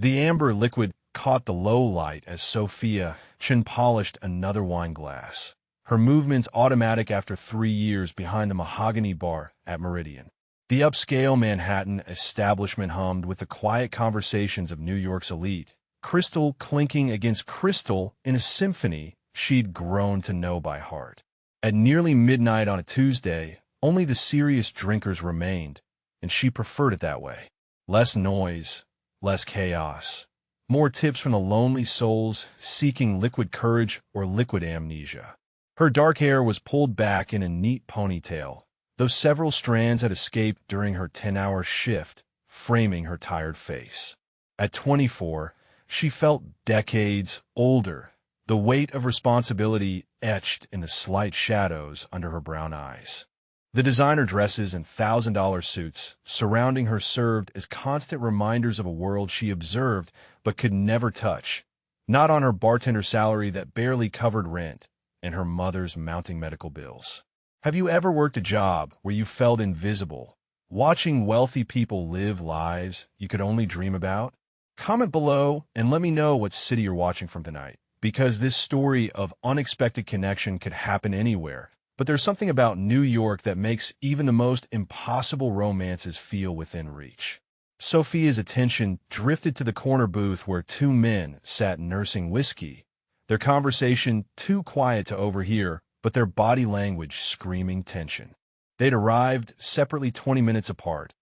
The amber liquid caught the low light as Sophia chin-polished another wine glass, her movements automatic after 3 years behind the mahogany bar at Meridian. The upscale Manhattan establishment hummed with the quiet conversations of New York's elite, crystal clinking against crystal in a symphony she'd grown to know by heart. At nearly midnight on a Tuesday, only the serious drinkers remained, and she preferred it that way. Less noise, less chaos. More tips from the lonely souls seeking liquid courage or liquid amnesia. Her dark hair was pulled back in a neat ponytail, though several strands had escaped during her 10-hour shift, framing her tired face. At 24, she felt decades older, the weight of responsibility etched in the slight shadows under her brown eyes. The designer dresses and $1,000 suits surrounding her served as constant reminders of a world she observed but could never touch, not on her bartender salary that barely covered rent and her mother's mounting medical bills. Have you ever worked a job where you felt invisible, watching wealthy people live lives you could only dream about? Comment below and let me know what city you're watching from tonight, because this story of unexpected connection could happen anywhere. But there's something about New York that makes even the most impossible romances feel within reach. Sophia's attention drifted to the corner booth where 2 men sat nursing whiskey, their conversation too quiet to overhear, but their body language screaming tension. They'd arrived separately 20 minutes apart,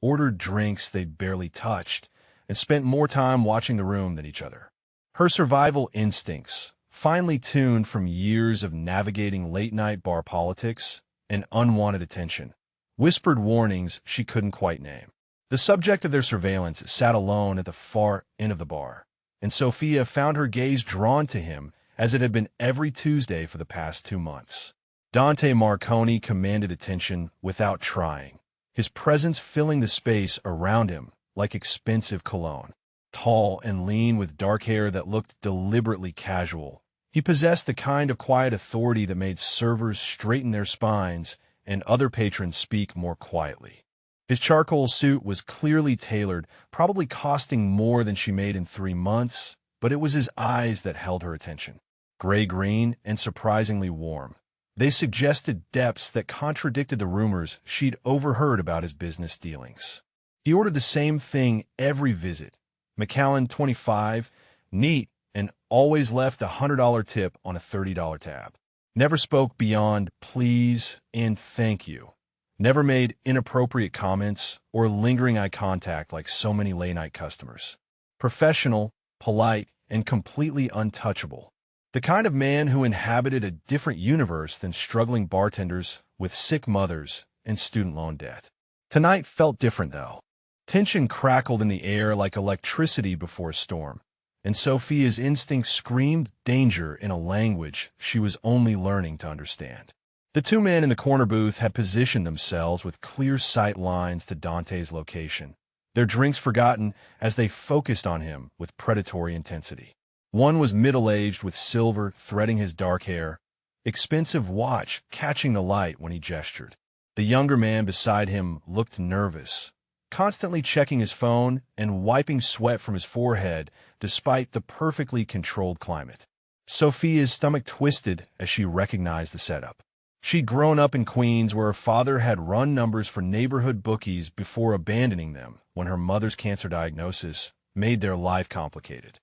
ordered drinks they'd barely touched, and spent more time watching the room than each other. Her survival instincts, finely tuned from years of navigating late-night bar politics and unwanted attention, whispered warnings she couldn't quite name. The subject of their surveillance sat alone at the far end of the bar, and Sophia found her gaze drawn to him as it had been every Tuesday for the past 2 months. Dante Marconi commanded attention without trying, his presence filling the space around him like expensive cologne. Tall and lean with dark hair that looked deliberately casual, he possessed the kind of quiet authority that made servers straighten their spines and other patrons speak more quietly. His charcoal suit was clearly tailored, probably costing more than she made in 3 months, but it was his eyes that held her attention. Gray-green and surprisingly warm. They suggested depths that contradicted the rumors she'd overheard about his business dealings. He ordered the same thing every visit. Macallan 25, neat, and always left a $100 tip on a $30 tab. Never spoke beyond please and thank you. Never made inappropriate comments or lingering eye contact like so many late-night customers. Professional, polite, and completely untouchable. The kind of man who inhabited a different universe than struggling bartenders with sick mothers and student loan debt. Tonight felt different, though. Tension crackled in the air like electricity before a storm, and Sophia's instinct screamed danger in a language she was only learning to understand. The 2 men in the corner booth had positioned themselves with clear sight lines to Dante's location, their drinks forgotten as they focused on him with predatory intensity. One was middle-aged with silver threading his dark hair, expensive watch catching the light when he gestured. The younger man beside him looked nervous, constantly checking his phone and wiping sweat from his forehead despite the perfectly controlled climate. Sophia's stomach twisted as she recognized the setup. She'd grown up in Queens where her father had run numbers for neighborhood bookies before abandoning them when her mother's cancer diagnosis made their life complicated.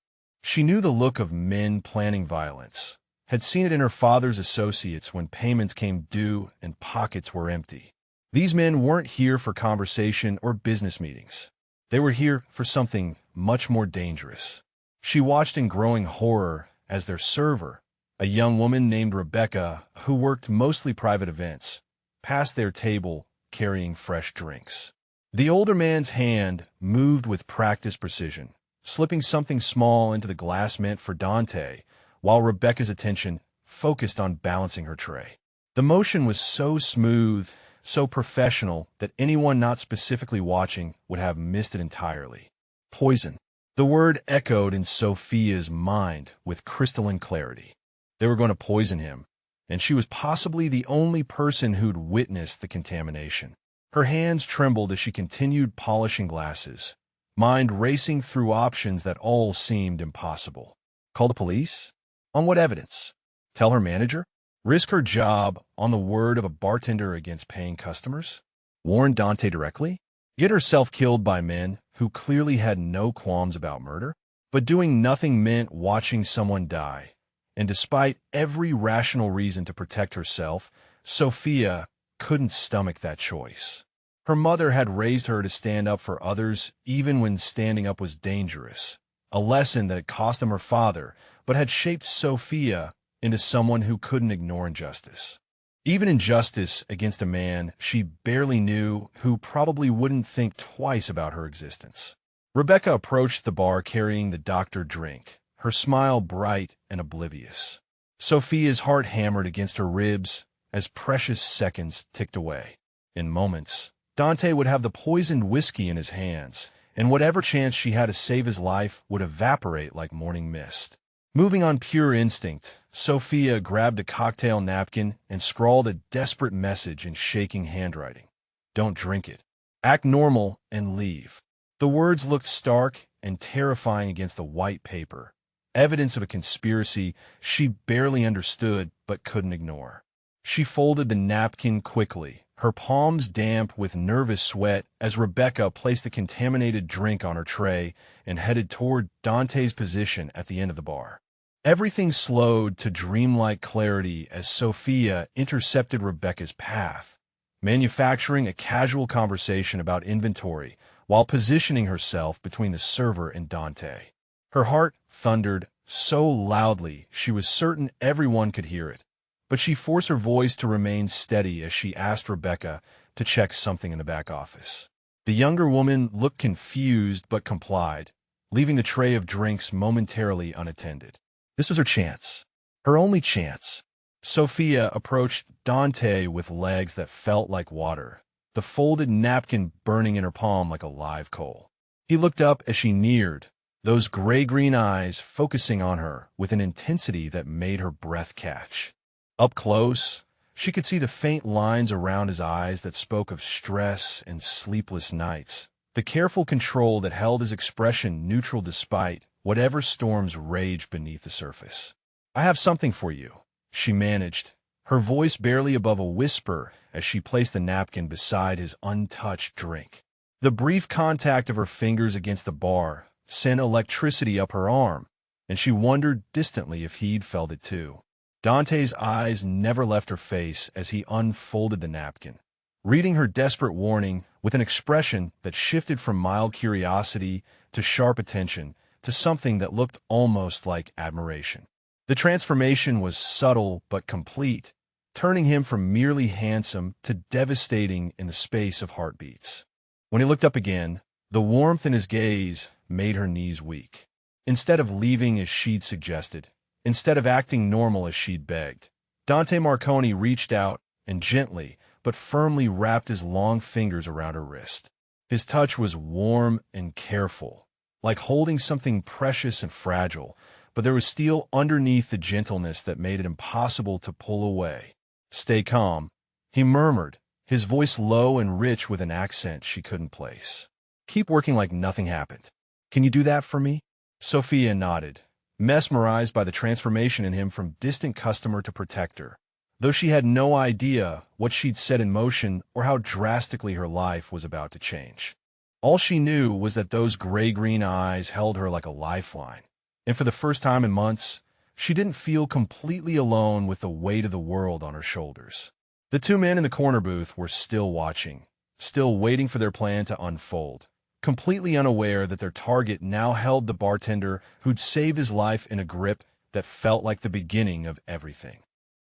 She knew the look of men planning violence, had seen it in her father's associates when payments came due and pockets were empty. These men weren't here for conversation or business meetings. They were here for something much more dangerous. She watched in growing horror as their server, a young woman named Rebecca, who worked mostly private events, passed their table carrying fresh drinks. The older man's hand moved with practiced precision, slipping something small into the glass meant for Dante, while Rebecca's attention focused on balancing her tray. The motion was so smooth, so professional, that anyone not specifically watching would have missed it entirely. Poison. The word echoed in Sophia's mind with crystalline clarity. They were going to poison him, and she was possibly the only person who'd witnessed the contamination. Her hands trembled as she continued polishing glasses, mind racing through options that all seemed impossible. Call the police? On what evidence? Tell her manager? Risk her job on the word of a bartender against paying customers? Warn Dante directly? Get herself killed by men who clearly had no qualms about murder? But doing nothing meant watching someone die. And despite every rational reason to protect herself, Sophia couldn't stomach that choice. Her mother had raised her to stand up for others even when standing up was dangerous, a lesson that had cost them her father, but had shaped Sophia into someone who couldn't ignore injustice. Even injustice against a man she barely knew who probably wouldn't think twice about her existence. Rebecca approached the bar carrying the doctored drink, her smile bright and oblivious. Sophia's heart hammered against her ribs as precious seconds ticked away. In moments, Dante would have the poisoned whiskey in his hands, and whatever chance she had to save his life would evaporate like morning mist. Moving on pure instinct, Sophia grabbed a cocktail napkin and scrawled a desperate message in shaking handwriting. Don't drink it. Act normal and leave. The words looked stark and terrifying against the white paper, evidence of a conspiracy she barely understood but couldn't ignore. She folded the napkin quickly, her palms damp with nervous sweat as Rebecca placed the contaminated drink on her tray and headed toward Dante's position at the end of the bar. Everything slowed to dreamlike clarity as Sophia intercepted Rebecca's path, manufacturing a casual conversation about inventory while positioning herself between the server and Dante. Her heart thundered so loudly she was certain everyone could hear it, but she forced her voice to remain steady as she asked Rebecca to check something in the back office. The younger woman looked confused but complied, leaving the tray of drinks momentarily unattended. This was her chance. Her only chance. Sophia approached Dante with legs that felt like water, the folded napkin burning in her palm like a live coal. He looked up as she neared, those gray-green eyes focusing on her with an intensity that made her breath catch. Up close, she could see the faint lines around his eyes that spoke of stress and sleepless nights, the careful control that held his expression neutral despite whatever storms raged beneath the surface. I have something for you, she managed, her voice barely above a whisper as she placed the napkin beside his untouched drink. The brief contact of her fingers against the bar sent electricity up her arm, and she wondered distantly if he'd felt it too. Dante's eyes never left her face as he unfolded the napkin, reading her desperate warning with an expression that shifted from mild curiosity to sharp attention to something that looked almost like admiration. The transformation was subtle but complete, turning him from merely handsome to devastating in the space of heartbeats. When he looked up again, the warmth in his gaze made her knees weak. Instead of leaving as she'd suggested, instead of acting normal as she'd begged, Dante Marconi reached out and gently but firmly wrapped his long fingers around her wrist. His touch was warm and careful, like holding something precious and fragile, but there was steel underneath the gentleness that made it impossible to pull away. Stay calm, he murmured, his voice low and rich with an accent she couldn't place. Keep working like nothing happened. Can you do that for me? Sophia nodded, mesmerized by the transformation in him from distant customer to protector, though she had no idea what she'd set in motion or how drastically her life was about to change. All she knew was that those gray-green eyes held her like a lifeline, and for the first time in months, she didn't feel completely alone with the weight of the world on her shoulders. The two men in the corner booth were still watching, still waiting for their plan to unfold, completely unaware that their target now held the bartender who'd saved his life in a grip that felt like the beginning of everything.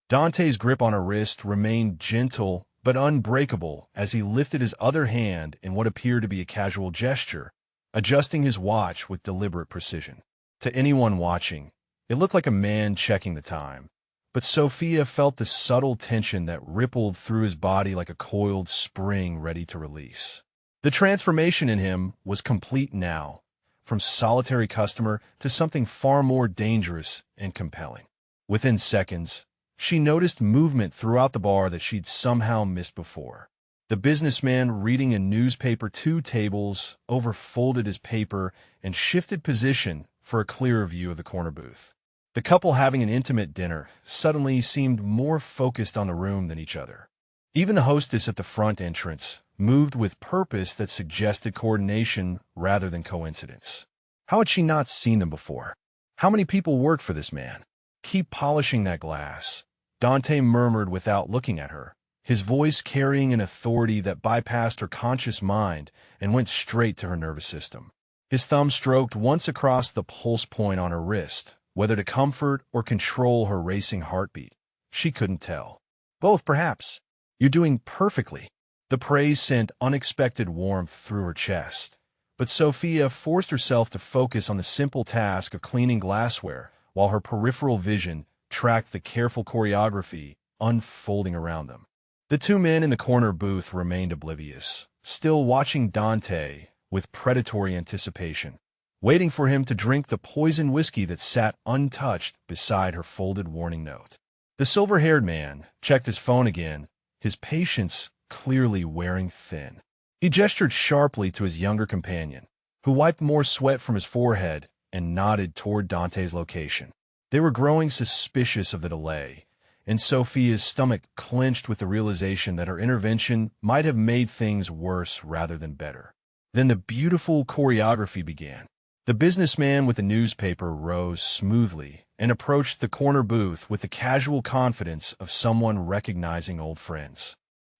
Dante's grip on her wrist remained gentle but unbreakable as he lifted his other hand in what appeared to be a casual gesture, adjusting his watch with deliberate precision. To anyone watching, it looked like a man checking the time, but Sophia felt the subtle tension that rippled through his body like a coiled spring ready to release. The transformation in him was complete now, from solitary customer to something far more dangerous and compelling. Within seconds, she noticed movement throughout the bar that she'd somehow missed before. The businessman, reading a newspaper 2 tables over, folded his paper and shifted position for a clearer view of the corner booth. The couple, having an intimate dinner, suddenly seemed more focused on the room than each other. Even the hostess at the front entrance moved with purpose that suggested coordination rather than coincidence. How had she not seen them before? How many people worked for this man? "Keep polishing that glass," Dante murmured without looking at her, his voice carrying an authority that bypassed her conscious mind and went straight to her nervous system. His thumb stroked once across the pulse point on her wrist, whether to comfort or control her racing heartbeat. She couldn't tell. Both, perhaps. "You're doing perfectly." The praise sent unexpected warmth through her chest. But Sophia forced herself to focus on the simple task of cleaning glassware, while her peripheral vision tracked the careful choreography unfolding around them. The two men in the corner booth remained oblivious, still watching Dante with predatory anticipation, waiting for him to drink the poisoned whiskey that sat untouched beside her folded warning note. The silver-haired man checked his phone again, his patience clearly wearing thin. He gestured sharply to his younger companion, who wiped more sweat from his forehead and nodded toward Dante's location. They were growing suspicious of the delay, and Sophia's stomach clenched with the realization that her intervention might have made things worse rather than better. Then the beautiful choreography began. The businessman with the newspaper rose smoothly and approached the corner booth with the casual confidence of someone recognizing old friends.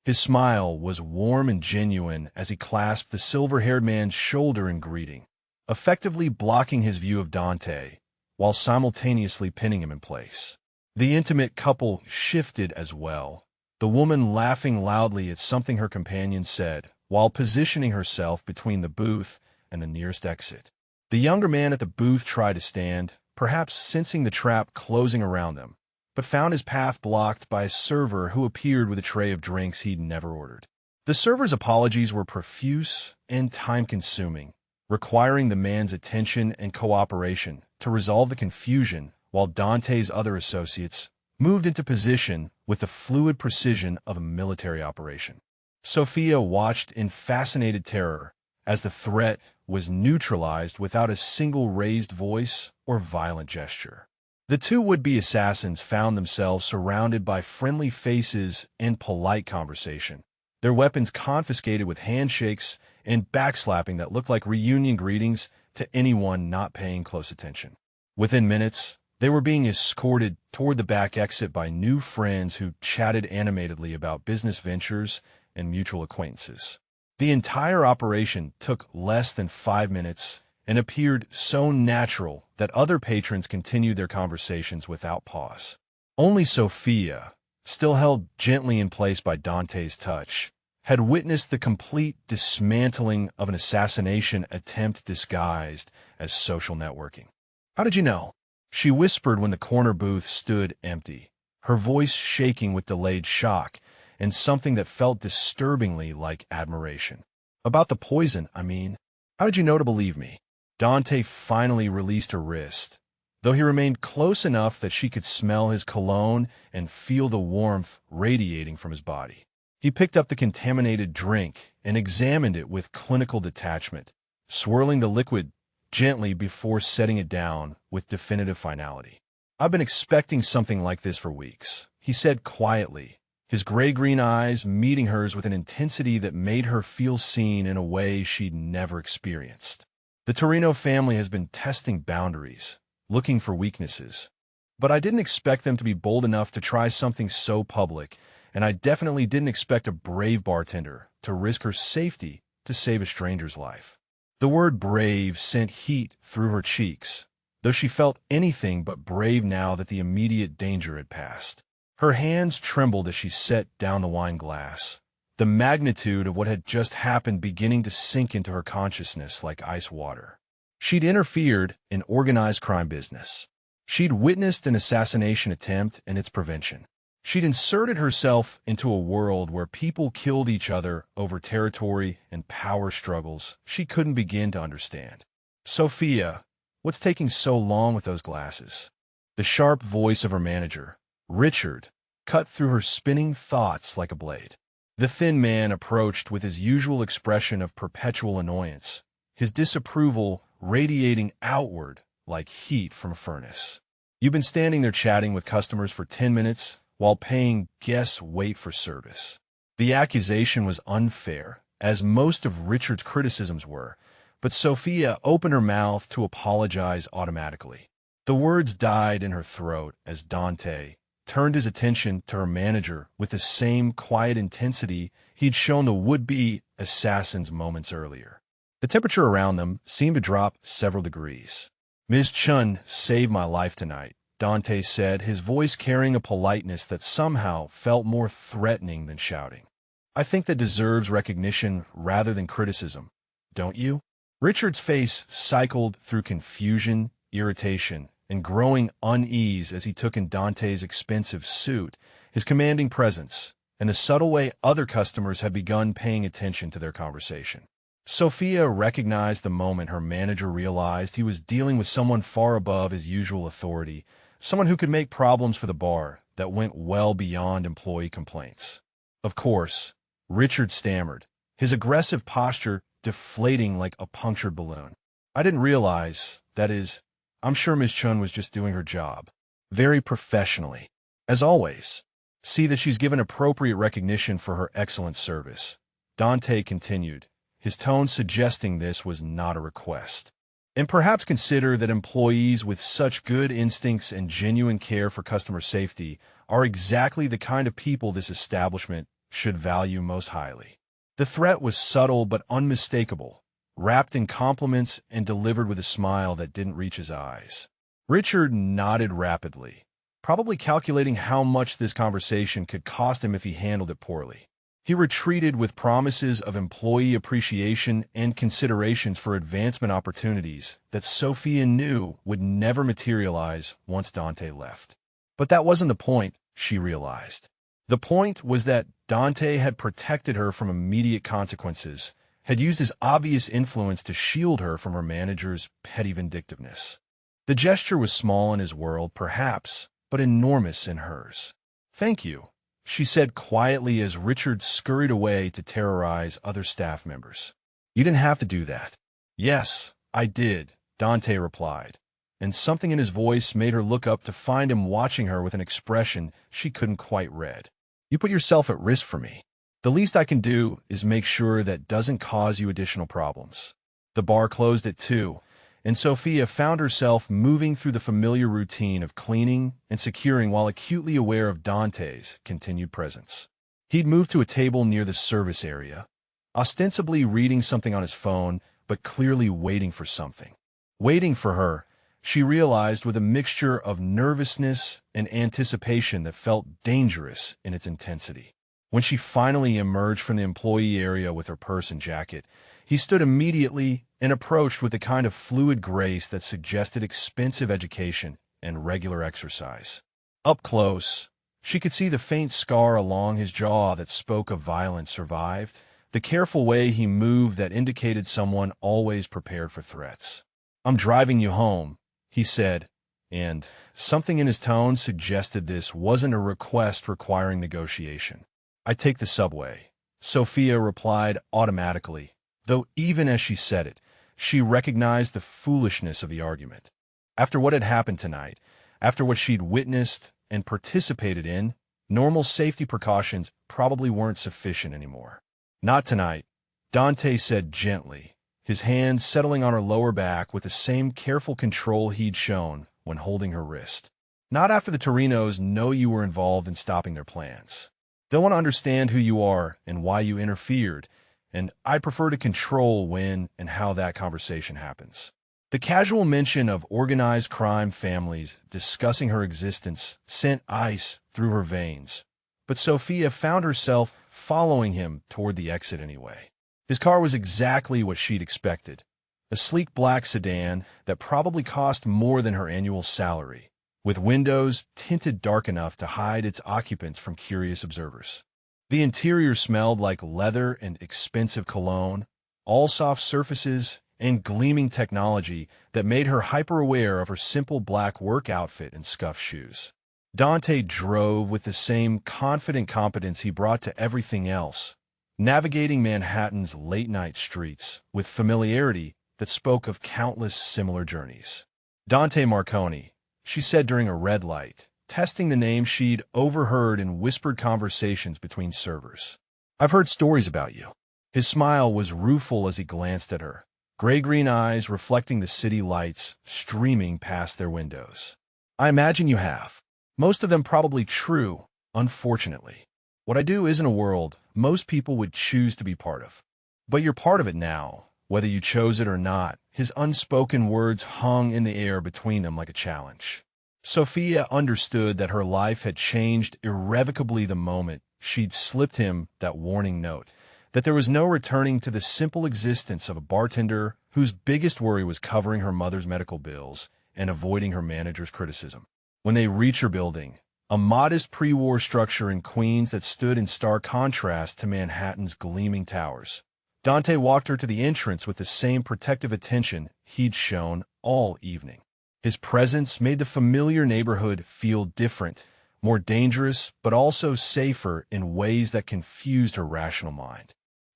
His smile was warm and genuine as he clasped the silver-haired man's shoulder in greeting, effectively blocking his view of Dante, while simultaneously pinning him in place. The intimate couple shifted as well, the woman laughing loudly at something her companion said, while positioning herself between the booth and the nearest exit. The younger man at the booth tried to stand, perhaps sensing the trap closing around them, but found his path blocked by a server who appeared with a tray of drinks he'd never ordered. The server's apologies were profuse and time-consuming, requiring the man's attention and cooperation to resolve the confusion, while Dante's other associates moved into position with the fluid precision of a military operation. Sophia watched in fascinated terror as the threat was neutralized without a single raised voice or violent gesture. The two would-be assassins found themselves surrounded by friendly faces and polite conversation, their weapons confiscated with handshakes and backslapping that looked like reunion greetings to anyone not paying close attention. Within minutes, they were being escorted toward the back exit by new friends who chatted animatedly about business ventures and mutual acquaintances. The entire operation took less than 5 minutes and appeared so natural that other patrons continued their conversations without pause. Only Sophia, still held gently in place by Dante's touch, had witnessed the complete dismantling of an assassination attempt disguised as social networking. "How did you know?" she whispered when the corner booth stood empty, her voice shaking with delayed shock and something that felt disturbingly like admiration. "About the poison, I mean. How did you know to believe me?" Dante finally released her wrist, though he remained close enough that she could smell his cologne and feel the warmth radiating from his body. He picked up the contaminated drink and examined it with clinical detachment, swirling the liquid gently before setting it down with definitive finality. "I've been expecting something like this for weeks," he said quietly, his gray-green eyes meeting hers with an intensity that made her feel seen in a way she'd never experienced. "The Torino family has been testing boundaries, looking for weaknesses. But I didn't expect them to be bold enough to try something so public, and I definitely didn't expect a brave bartender to risk her safety to save a stranger's life." The word brave sent heat through her cheeks, though she felt anything but brave now that the immediate danger had passed. Her hands trembled as she set down the wine glass, the magnitude of what had just happened beginning to sink into her consciousness like ice water. She'd interfered in organized crime business. She'd witnessed an assassination attempt and its prevention. She'd inserted herself into a world where people killed each other over territory and power struggles she couldn't begin to understand. "Sophia, what's taking so long with those glasses?" The sharp voice of her manager, Richard, cut through her spinning thoughts like a blade. The thin man approached with his usual expression of perpetual annoyance, his disapproval radiating outward like heat from a furnace. "You've been standing there chatting with customers for 10 minutes while paying guests wait for service." The accusation was unfair, as most of Richard's criticisms were, but Sophia opened her mouth to apologize automatically. The words died in her throat as Dante turned his attention to her manager with the same quiet intensity he'd shown the would-be assassins moments earlier. The temperature around them seemed to drop several degrees. "Ms. Chun saved my life tonight," Dante said, his voice carrying a politeness that somehow felt more threatening than shouting. "I think that deserves recognition rather than criticism, don't you?" Richard's face cycled through confusion, irritation, and growing unease as he took in Dante's expensive suit, his commanding presence, and the subtle way other customers had begun paying attention to their conversation. Sophia recognized the moment her manager realized he was dealing with someone far above his usual authority, someone who could make problems for the bar that went well beyond employee complaints. "Of course," Richard stammered, his aggressive posture deflating like a punctured balloon. "I didn't realize, that is, I'm sure Ms. Chun was just doing her job. Very professionally. As always. See that she's given appropriate recognition for her excellent service." Dante continued, his tone suggesting this was not a request. "And perhaps consider that employees with such good instincts and genuine care for customer safety are exactly the kind of people this establishment should value most highly." The threat was subtle but unmistakable, wrapped in compliments and delivered with a smile that didn't reach his eyes. Richard nodded rapidly, probably calculating how much this conversation could cost him if he handled it poorly. He retreated with promises of employee appreciation and considerations for advancement opportunities that Sophia knew would never materialize once Dante left. But that wasn't the point, she realized. The point was that Dante had protected her from immediate consequences, had used his obvious influence to shield her from her manager's petty vindictiveness. The gesture was small in his world, perhaps, but enormous in hers. "Thank you," she said quietly as Richard scurried away to terrorize other staff members. "You didn't have to do that." "Yes, I did," Dante replied, and something in his voice made her look up to find him watching her with an expression she couldn't quite read. "You put yourself at risk for me. The least I can do is make sure that doesn't cause you additional problems." The bar closed at 2, and Sophia found herself moving through the familiar routine of cleaning and securing while acutely aware of Dante's continued presence. He'd moved to a table near the service area, ostensibly reading something on his phone, but clearly waiting for something. Waiting for her, she realized, with a mixture of nervousness and anticipation that felt dangerous in its intensity. When she finally emerged from the employee area with her purse and jacket, he stood immediately and approached with the kind of fluid grace that suggested expensive education and regular exercise. Up close, she could see the faint scar along his jaw that spoke of violence survived, the careful way he moved that indicated someone always prepared for threats. "I'm driving you home," he said, and something in his tone suggested this wasn't a request requiring negotiation. "I take the subway," Sophia replied automatically, though even as she said it, she recognized the foolishness of the argument. After what had happened tonight, after what she'd witnessed and participated in, normal safety precautions probably weren't sufficient anymore. "Not tonight," Dante said gently, his hand settling on her lower back with the same careful control he'd shown when holding her wrist. "Not after the Torinos know you were involved in stopping their plans. They'll want to understand who you are and why you interfered, and I'd prefer to control when and how that conversation happens." The casual mention of organized crime families discussing her existence sent ice through her veins, but Sophia found herself following him toward the exit anyway. His car was exactly what she'd expected, a sleek black sedan that probably cost more than her annual salary, with windows tinted dark enough to hide its occupants from curious observers. The interior smelled like leather and expensive cologne, all soft surfaces and gleaming technology that made her hyper-aware of her simple black work outfit and scuffed shoes. Dante drove with the same confident competence he brought to everything else, navigating Manhattan's late-night streets with familiarity that spoke of countless similar journeys. Dante Marconi, she said during a red light, testing the name she'd overheard in whispered conversations between servers. I've heard stories about you. His smile was rueful as he glanced at her, gray-green eyes reflecting the city lights streaming past their windows. I imagine you have. Most of them probably true, unfortunately. What I do isn't a world most people would choose to be part of. But you're part of it now, whether you chose it or not. His unspoken words hung in the air between them like a challenge. Sophia understood that her life had changed irrevocably the moment she'd slipped him that warning note, that there was no returning to the simple existence of a bartender whose biggest worry was covering her mother's medical bills and avoiding her manager's criticism. When they reached her building, a modest pre-war structure in Queens that stood in stark contrast to Manhattan's gleaming towers, Dante walked her to the entrance with the same protective attention he'd shown all evening. His presence made the familiar neighborhood feel different, more dangerous, but also safer in ways that confused her rational mind.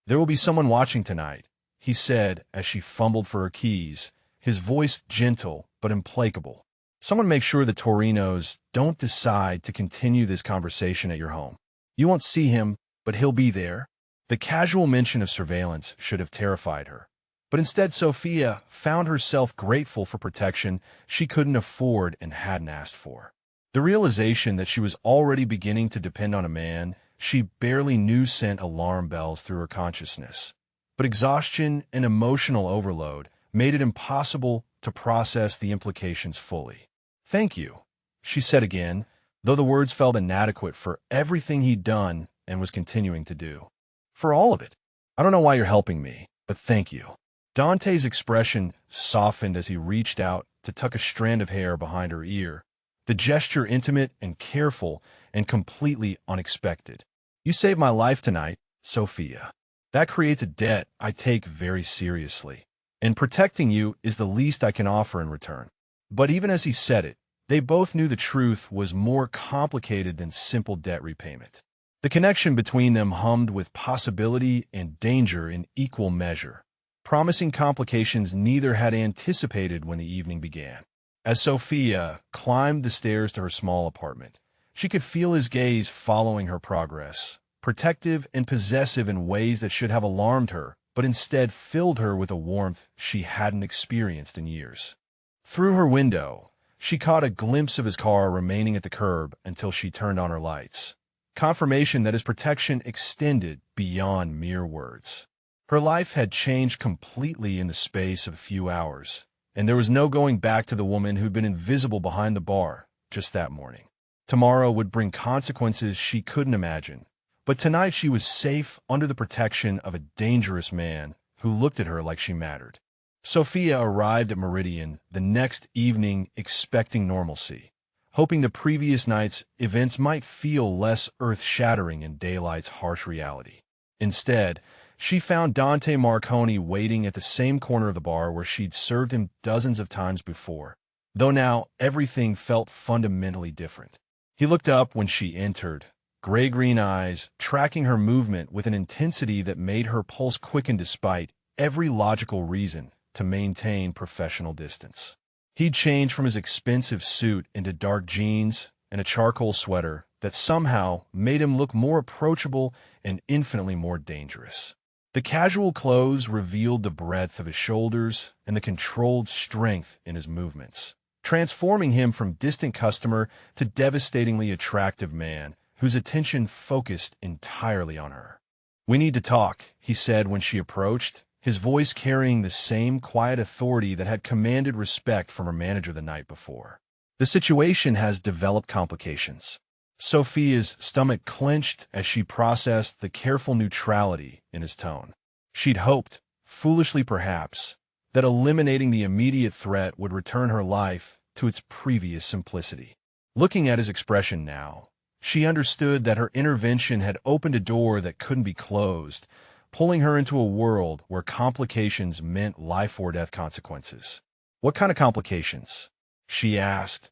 There will be someone watching tonight, he said as she fumbled for her keys, his voice gentle but implacable. Someone make sure the Torinos don't decide to continue this conversation at your home. You won't see him, but he'll be there. The casual mention of surveillance should have terrified her. But instead, Sophia found herself grateful for protection she couldn't afford and hadn't asked for. The realization that she was already beginning to depend on a man she barely knew sent alarm bells through her consciousness. But exhaustion and emotional overload made it impossible to process the implications fully. Thank you, she said again, though the words felt inadequate for everything he'd done and was continuing to do. For all of it. I don't know why you're helping me, but thank you. Dante's expression softened as he reached out to tuck a strand of hair behind her ear, the gesture intimate and careful and completely unexpected. You saved my life tonight, Sophia. That creates a debt I take very seriously, and protecting you is the least I can offer in return. But even as he said it, they both knew the truth was more complicated than simple debt repayment. The connection between them hummed with possibility and danger in equal measure, promising complications neither had anticipated when the evening began. As Sophia climbed the stairs to her small apartment, she could feel his gaze following her progress, protective and possessive in ways that should have alarmed her, but instead filled her with a warmth she hadn't experienced in years. Through her window, she caught a glimpse of his car remaining at the curb until she turned on her lights, confirmation that his protection extended beyond mere words. Her life had changed completely in the space of a few hours, and there was no going back to the woman who'd been invisible behind the bar just that morning. Tomorrow would bring consequences she couldn't imagine, but tonight she was safe under the protection of a dangerous man who looked at her like she mattered. Sophia arrived at Meridian the next evening expecting normalcy, hoping the previous night's events might feel less earth-shattering in daylight's harsh reality. Instead, she found Dante Marconi waiting at the same corner of the bar where she'd served him dozens of times before, though now everything felt fundamentally different. He looked up when she entered, gray-green eyes tracking her movement with an intensity that made her pulse quicken despite every logical reason to maintain professional distance. He'd changed from his expensive suit into dark jeans and a charcoal sweater that somehow made him look more approachable and infinitely more dangerous. The casual clothes revealed the breadth of his shoulders and the controlled strength in his movements, transforming him from distant customer to devastatingly attractive man whose attention focused entirely on her. "We need to talk," he said when she approached, his voice carrying the same quiet authority that had commanded respect from her manager the night before. "The situation has developed complications." Sophia's stomach clenched as she processed the careful neutrality in his tone. She'd hoped, foolishly perhaps, that eliminating the immediate threat would return her life to its previous simplicity. Looking at his expression now, she understood that her intervention had opened a door that couldn't be closed, pulling her into a world where complications meant life-or-death consequences. "What kind of complications?" she asked,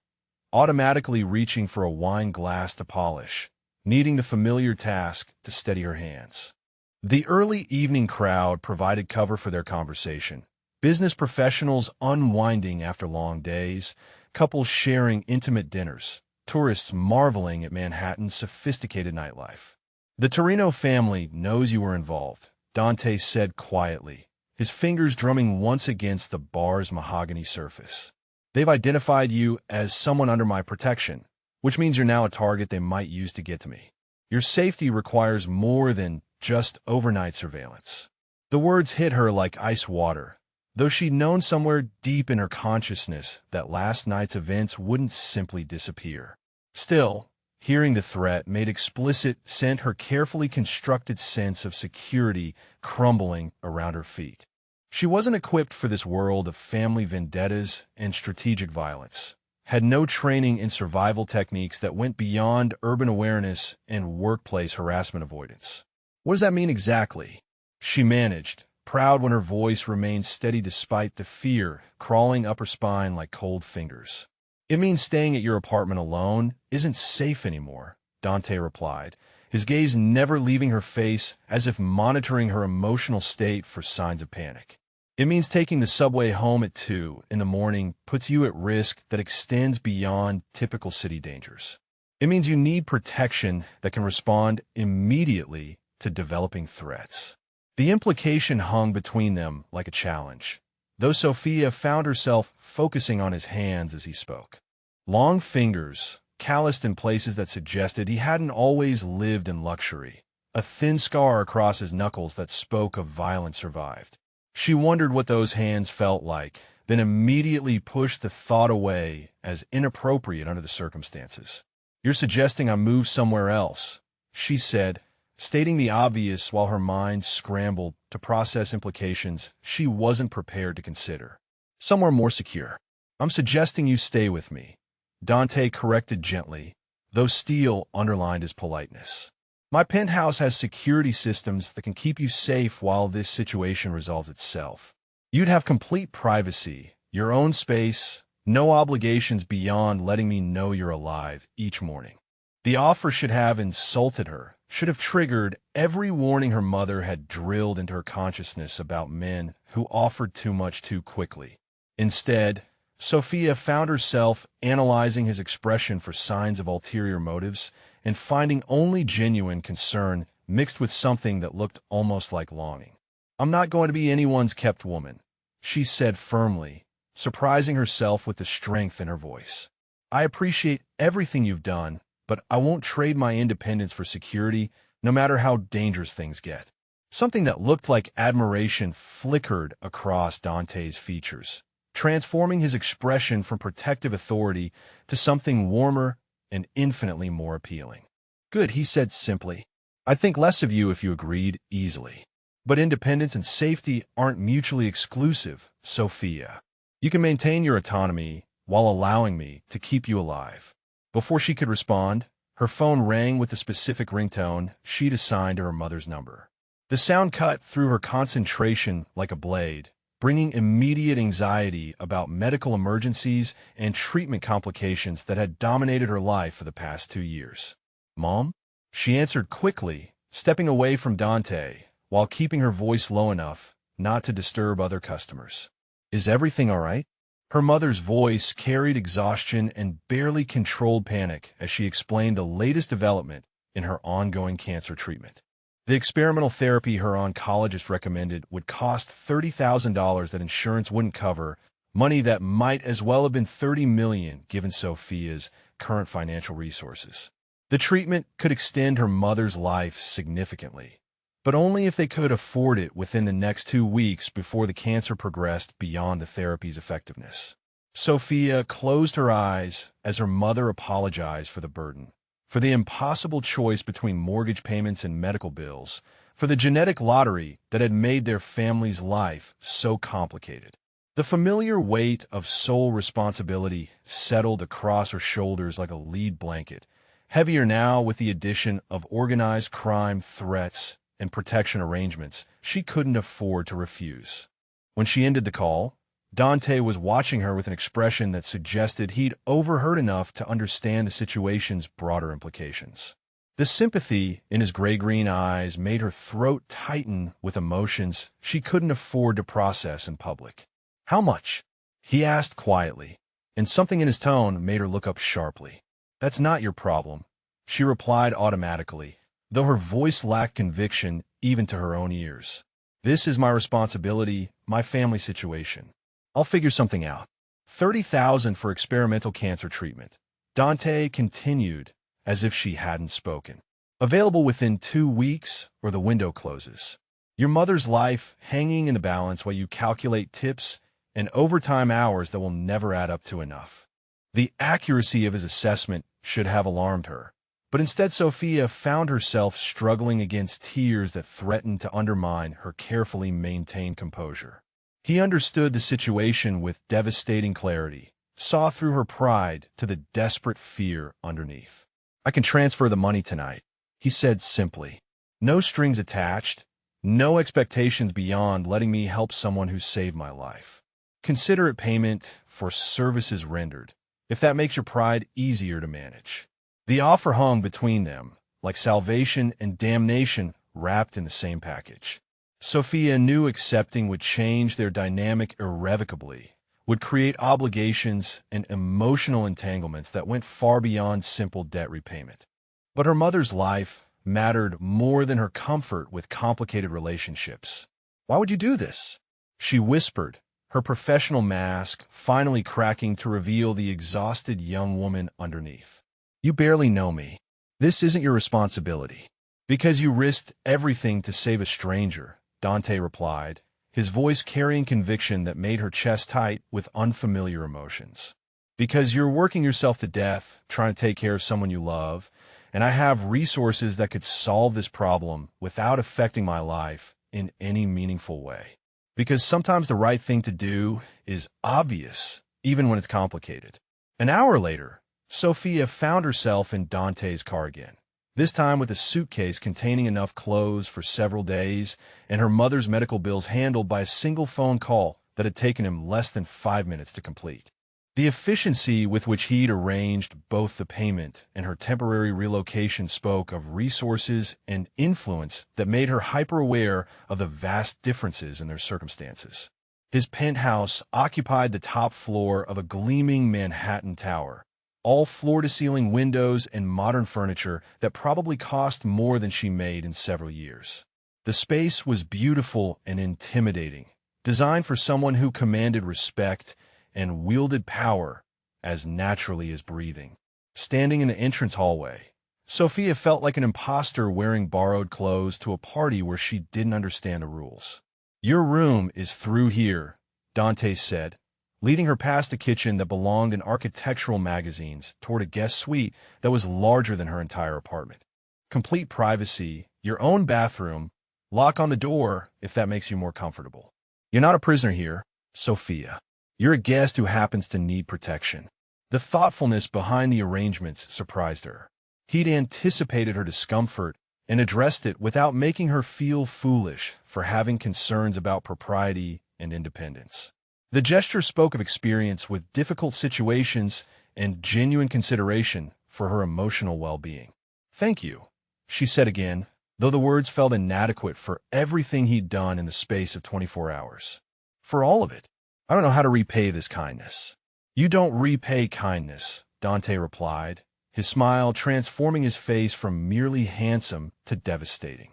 automatically reaching for a wine glass to polish, needing the familiar task to steady her hands. The early evening crowd provided cover for their conversation. Business professionals unwinding after long days, couples sharing intimate dinners, tourists marveling at Manhattan's sophisticated nightlife. The Torino family knows you were involved, Dante said quietly, his fingers drumming once against the bar's mahogany surface. They've identified you as someone under my protection, which means you're now a target they might use to get to me. Your safety requires more than just overnight surveillance. The words hit her like ice water, though she'd known somewhere deep in her consciousness that last night's events wouldn't simply disappear. Still, hearing the threat made explicit sent her carefully constructed sense of security crumbling around her feet. She wasn't equipped for this world of family vendettas and strategic violence, had no training in survival techniques that went beyond urban awareness and workplace harassment avoidance. What does that mean exactly? She managed, proud when her voice remained steady despite the fear crawling up her spine like cold fingers. It means staying at your apartment alone isn't safe anymore, Dante replied, his gaze never leaving her face as if monitoring her emotional state for signs of panic. It means taking the subway home at 2 in the morning puts you at risk that extends beyond typical city dangers. It means you need protection that can respond immediately to developing threats. The implication hung between them like a challenge, though Sophia found herself focusing on his hands as he spoke. Long fingers, calloused in places that suggested he hadn't always lived in luxury, a thin scar across his knuckles that spoke of violence survived. She wondered what those hands felt like, then immediately pushed the thought away as inappropriate under the circumstances. "You're suggesting I move somewhere else," she said, stating the obvious while her mind scrambled to process implications she wasn't prepared to consider. "Somewhere more secure. I'm suggesting you stay with me," Dante corrected gently, though Steele underlined his politeness. "My penthouse has security systems that can keep you safe while this situation resolves itself. You'd have complete privacy, your own space, no obligations beyond letting me know you're alive each morning." The offer should have insulted her, should have triggered every warning her mother had drilled into her consciousness about men who offered too much too quickly. Instead, Sophia found herself analyzing his expression for signs of ulterior motives and finding only genuine concern mixed with something that looked almost like longing. "I'm not going to be anyone's kept woman," she said firmly, surprising herself with the strength in her voice. "I appreciate everything you've done, but I won't trade my independence for security, no matter how dangerous things get." Something that looked like admiration flickered across Dante's features, transforming his expression from protective authority to something warmer and infinitely more appealing. "Good," he said simply. "I'd think less of you if you agreed easily. But independence and safety aren't mutually exclusive, Sophia. You can maintain your autonomy while allowing me to keep you alive." Before she could respond, her phone rang with the specific ringtone she'd assigned to her mother's number. The sound cut through her concentration like a blade, bringing immediate anxiety about medical emergencies and treatment complications that had dominated her life for the past 2 years. "Mom?" She answered quickly, stepping away from Dante, while keeping her voice low enough not to disturb other customers. "Is everything all right?" Her mother's voice carried exhaustion and barely controlled panic as she explained the latest development in her ongoing cancer treatment. The experimental therapy her oncologist recommended would cost $30,000 that insurance wouldn't cover, money that might as well have been $30 million given Sophia's current financial resources. The treatment could extend her mother's life significantly, but only if they could afford it within the next 2 weeks before the cancer progressed beyond the therapy's effectiveness. Sophia closed her eyes as her mother apologized for the burden, for the impossible choice between mortgage payments and medical bills, for the genetic lottery that had made their family's life so complicated. The familiar weight of sole responsibility settled across her shoulders like a lead blanket, heavier now with the addition of organized crime threats and protection arrangements she couldn't afford to refuse. When she ended the call, Dante was watching her with an expression that suggested he'd overheard enough to understand the situation's broader implications. The sympathy in his gray-green eyes made her throat tighten with emotions she couldn't afford to process in public. "How much?" he asked quietly, and something in his tone made her look up sharply. "That's not your problem," she replied automatically, though her voice lacked conviction even to her own ears. "This is my responsibility, my family situation. I'll figure something out." 30,000 for experimental cancer treatment. Dante continued, as if she hadn't spoken. "Available within 2 weeks, or the window closes. Your mother's life hanging in the balance while you calculate tips and overtime hours that will never add up to enough." The accuracy of his assessment should have alarmed her, but instead Sophia found herself struggling against tears that threatened to undermine her carefully maintained composure. He understood the situation with devastating clarity, saw through her pride to the desperate fear underneath. "I can transfer the money tonight," he said simply. "No strings attached, no expectations beyond letting me help someone who saved my life. Considerate payment for services rendered, if that makes your pride easier to manage." The offer hung between them, like salvation and damnation wrapped in the same package. Sophia knew accepting would change their dynamic irrevocably, would create obligations and emotional entanglements that went far beyond simple debt repayment. But her mother's life mattered more than her comfort with complicated relationships. "Why would you do this?" she whispered, her professional mask finally cracking to reveal the exhausted young woman underneath. "You barely know me. This isn't your responsibility." "Because you risked everything to save a stranger," Dante replied, his voice carrying conviction that made her chest tight with unfamiliar emotions. "Because you're working yourself to death, trying to take care of someone you love, and I have resources that could solve this problem without affecting my life in any meaningful way. Because sometimes the right thing to do is obvious, even when it's complicated." An hour later, Sophia found herself in Dante's car again, this time with a suitcase containing enough clothes for several days and her mother's medical bills handled by a single phone call that had taken him less than 5 minutes to complete. The efficiency with which he'd arranged both the payment and her temporary relocation spoke of resources and influence that made her hyper-aware of the vast differences in their circumstances. His penthouse occupied the top floor of a gleaming Manhattan tower, all floor-to-ceiling windows and modern furniture that probably cost more than she made in several years. The space was beautiful and intimidating, designed for someone who commanded respect and wielded power as naturally as breathing. Standing in the entrance hallway, Sophia felt like an imposter wearing borrowed clothes to a party where she didn't understand the rules. "Your room is through here," Dante said, leading her past a kitchen that belonged in architectural magazines toward a guest suite that was larger than her entire apartment. "Complete privacy, your own bathroom, lock on the door if that makes you more comfortable. You're not a prisoner here, Sophia. You're a guest who happens to need protection." The thoughtfulness behind the arrangements surprised her. He'd anticipated her discomfort and addressed it without making her feel foolish for having concerns about propriety and independence. The gesture spoke of experience with difficult situations and genuine consideration for her emotional well-being. "Thank you," she said again, though the words felt inadequate for everything he'd done in the space of 24 hours. "For all of it. I don't know how to repay this kindness." "You don't repay kindness," Dante replied, his smile transforming his face from merely handsome to devastating.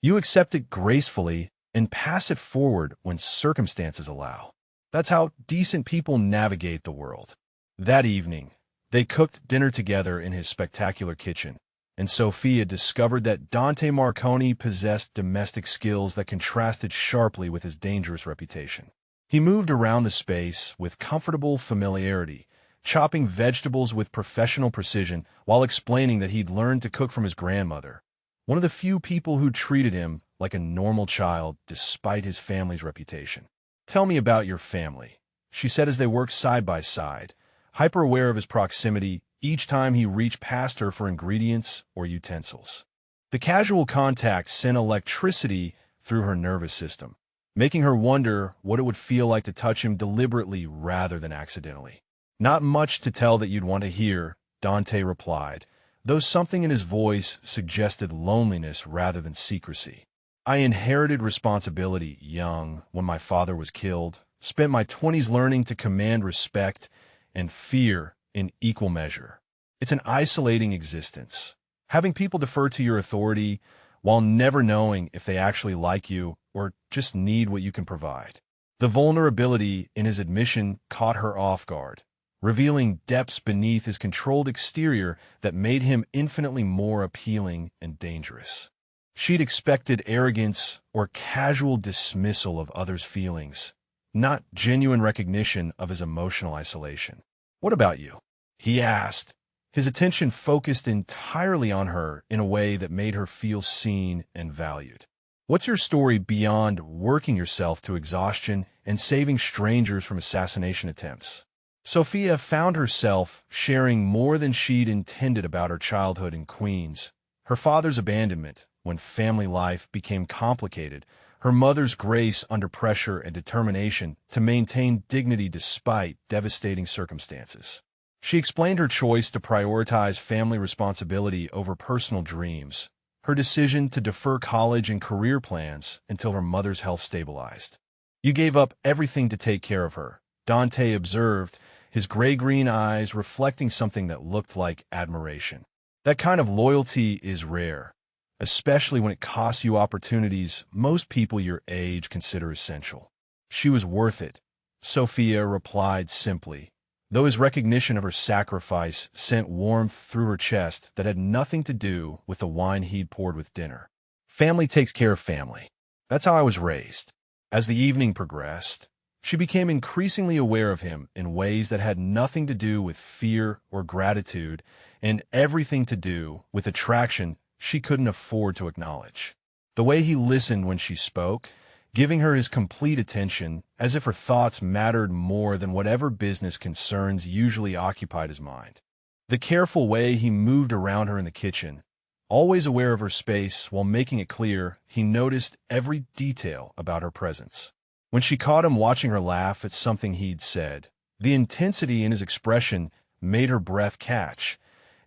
"You accept it gracefully and pass it forward when circumstances allow. That's how decent people navigate the world." That evening, they cooked dinner together in his spectacular kitchen, and Sophia discovered that Dante Marconi possessed domestic skills that contrasted sharply with his dangerous reputation. He moved around the space with comfortable familiarity, chopping vegetables with professional precision while explaining that he'd learned to cook from his grandmother, one of the few people who treated him like a normal child despite his family's reputation. "Tell me about your family," she said as they worked side by side, hyper-aware of his proximity each time he reached past her for ingredients or utensils. The casual contact sent electricity through her nervous system. making her wonder what it would feel like to touch him deliberately rather than accidentally. "Not much to tell that you'd want to hear," Dante replied, though something in his voice suggested loneliness rather than secrecy. "I inherited responsibility young when my father was killed, spent my 20s learning to command respect and fear in equal measure. It's an isolating existence, having people defer to your authority while never knowing if they actually like you or just need what you can provide." The vulnerability in his admission caught her off guard, revealing depths beneath his controlled exterior that made him infinitely more appealing and dangerous. She'd expected arrogance or casual dismissal of others' feelings, not genuine recognition of his emotional isolation. "What about you?" he asked, his attention focused entirely on her in a way that made her feel seen and valued. "What's your story beyond working yourself to exhaustion and saving strangers from assassination attempts?" Sophia found herself sharing more than she'd intended about her childhood in Queens, her father's abandonment when family life became complicated, her mother's grace under pressure and determination to maintain dignity despite devastating circumstances. She explained her choice to prioritize family responsibility over personal dreams, her decision to defer college and career plans until her mother's health stabilized. "You gave up everything to take care of her," Dante observed, his gray-green eyes reflecting something that looked like admiration. "That kind of loyalty is rare, especially when it costs you opportunities most people your age consider essential." "She was worth it," Sophia replied simply, though his recognition of her sacrifice sent warmth through her chest that had nothing to do with the wine he'd poured with dinner. "Family takes care of family. That's how I was raised." As the evening progressed, she became increasingly aware of him in ways that had nothing to do with fear or gratitude and everything to do with attraction she couldn't afford to acknowledge. The way he listened when she spoke, giving her his complete attention, as if her thoughts mattered more than whatever business concerns usually occupied his mind. The careful way he moved around her in the kitchen, always aware of her space while making it clear he noticed every detail about her presence. When she caught him watching her laugh at something he'd said, the intensity in his expression made her breath catch,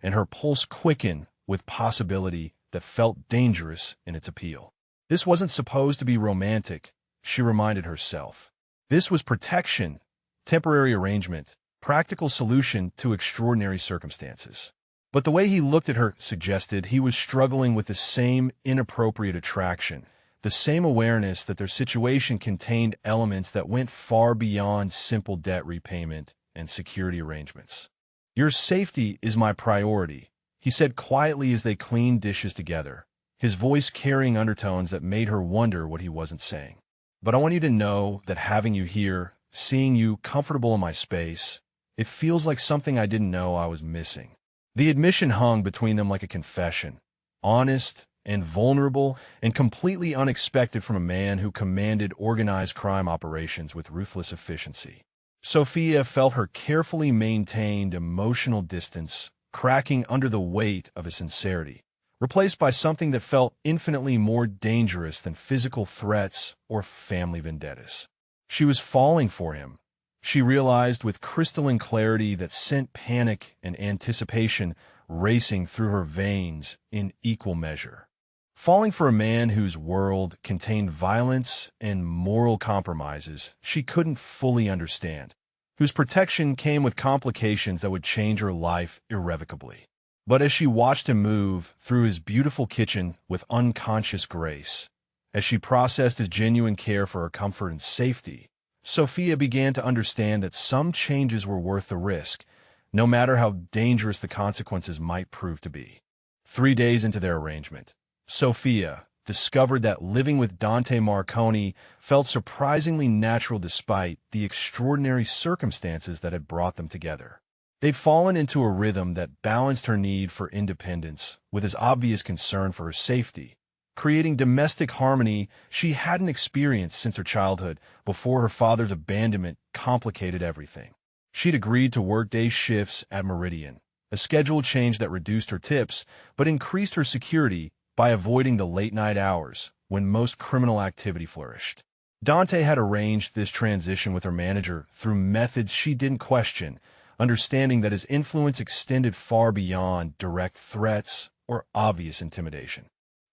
and her pulse quicken with possibility that felt dangerous in its appeal. This wasn't supposed to be romantic, she reminded herself. This was protection, temporary arrangement, practical solution to extraordinary circumstances. But the way he looked at her suggested he was struggling with the same inappropriate attraction, the same awareness that their situation contained elements that went far beyond simple debt repayment and security arrangements. "Your safety is my priority," he said quietly as they cleaned dishes together, his voice carrying undertones that made her wonder what he wasn't saying. "But I want you to know that having you here, seeing you comfortable in my space, it feels like something I didn't know I was missing." The admission hung between them like a confession, honest and vulnerable and completely unexpected from a man who commanded organized crime operations with ruthless efficiency. Sophia felt her carefully maintained emotional distance cracking under the weight of his sincerity, replaced by something that felt infinitely more dangerous than physical threats or family vendettas. She was falling for him. She realized with crystalline clarity that sent panic and anticipation racing through her veins in equal measure. Falling for a man whose world contained violence and moral compromises she couldn't fully understand, whose protection came with complications that would change her life irrevocably. But as she watched him move through his beautiful kitchen with unconscious grace, as she processed his genuine care for her comfort and safety, Sophia began to understand that some changes were worth the risk, no matter how dangerous the consequences might prove to be. 3 days into their arrangement, Sophia discovered that living with Dante Marconi felt surprisingly natural despite the extraordinary circumstances that had brought them together. They'd fallen into a rhythm that balanced her need for independence with his obvious concern for her safety, creating domestic harmony she hadn't experienced since her childhood before her father's abandonment complicated everything. She'd agreed to work day shifts at Meridian, a schedule change that reduced her tips but increased her security by avoiding the late-night hours when most criminal activity flourished. Dante had arranged this transition with her manager through methods she didn't question, understanding that his influence extended far beyond direct threats or obvious intimidation.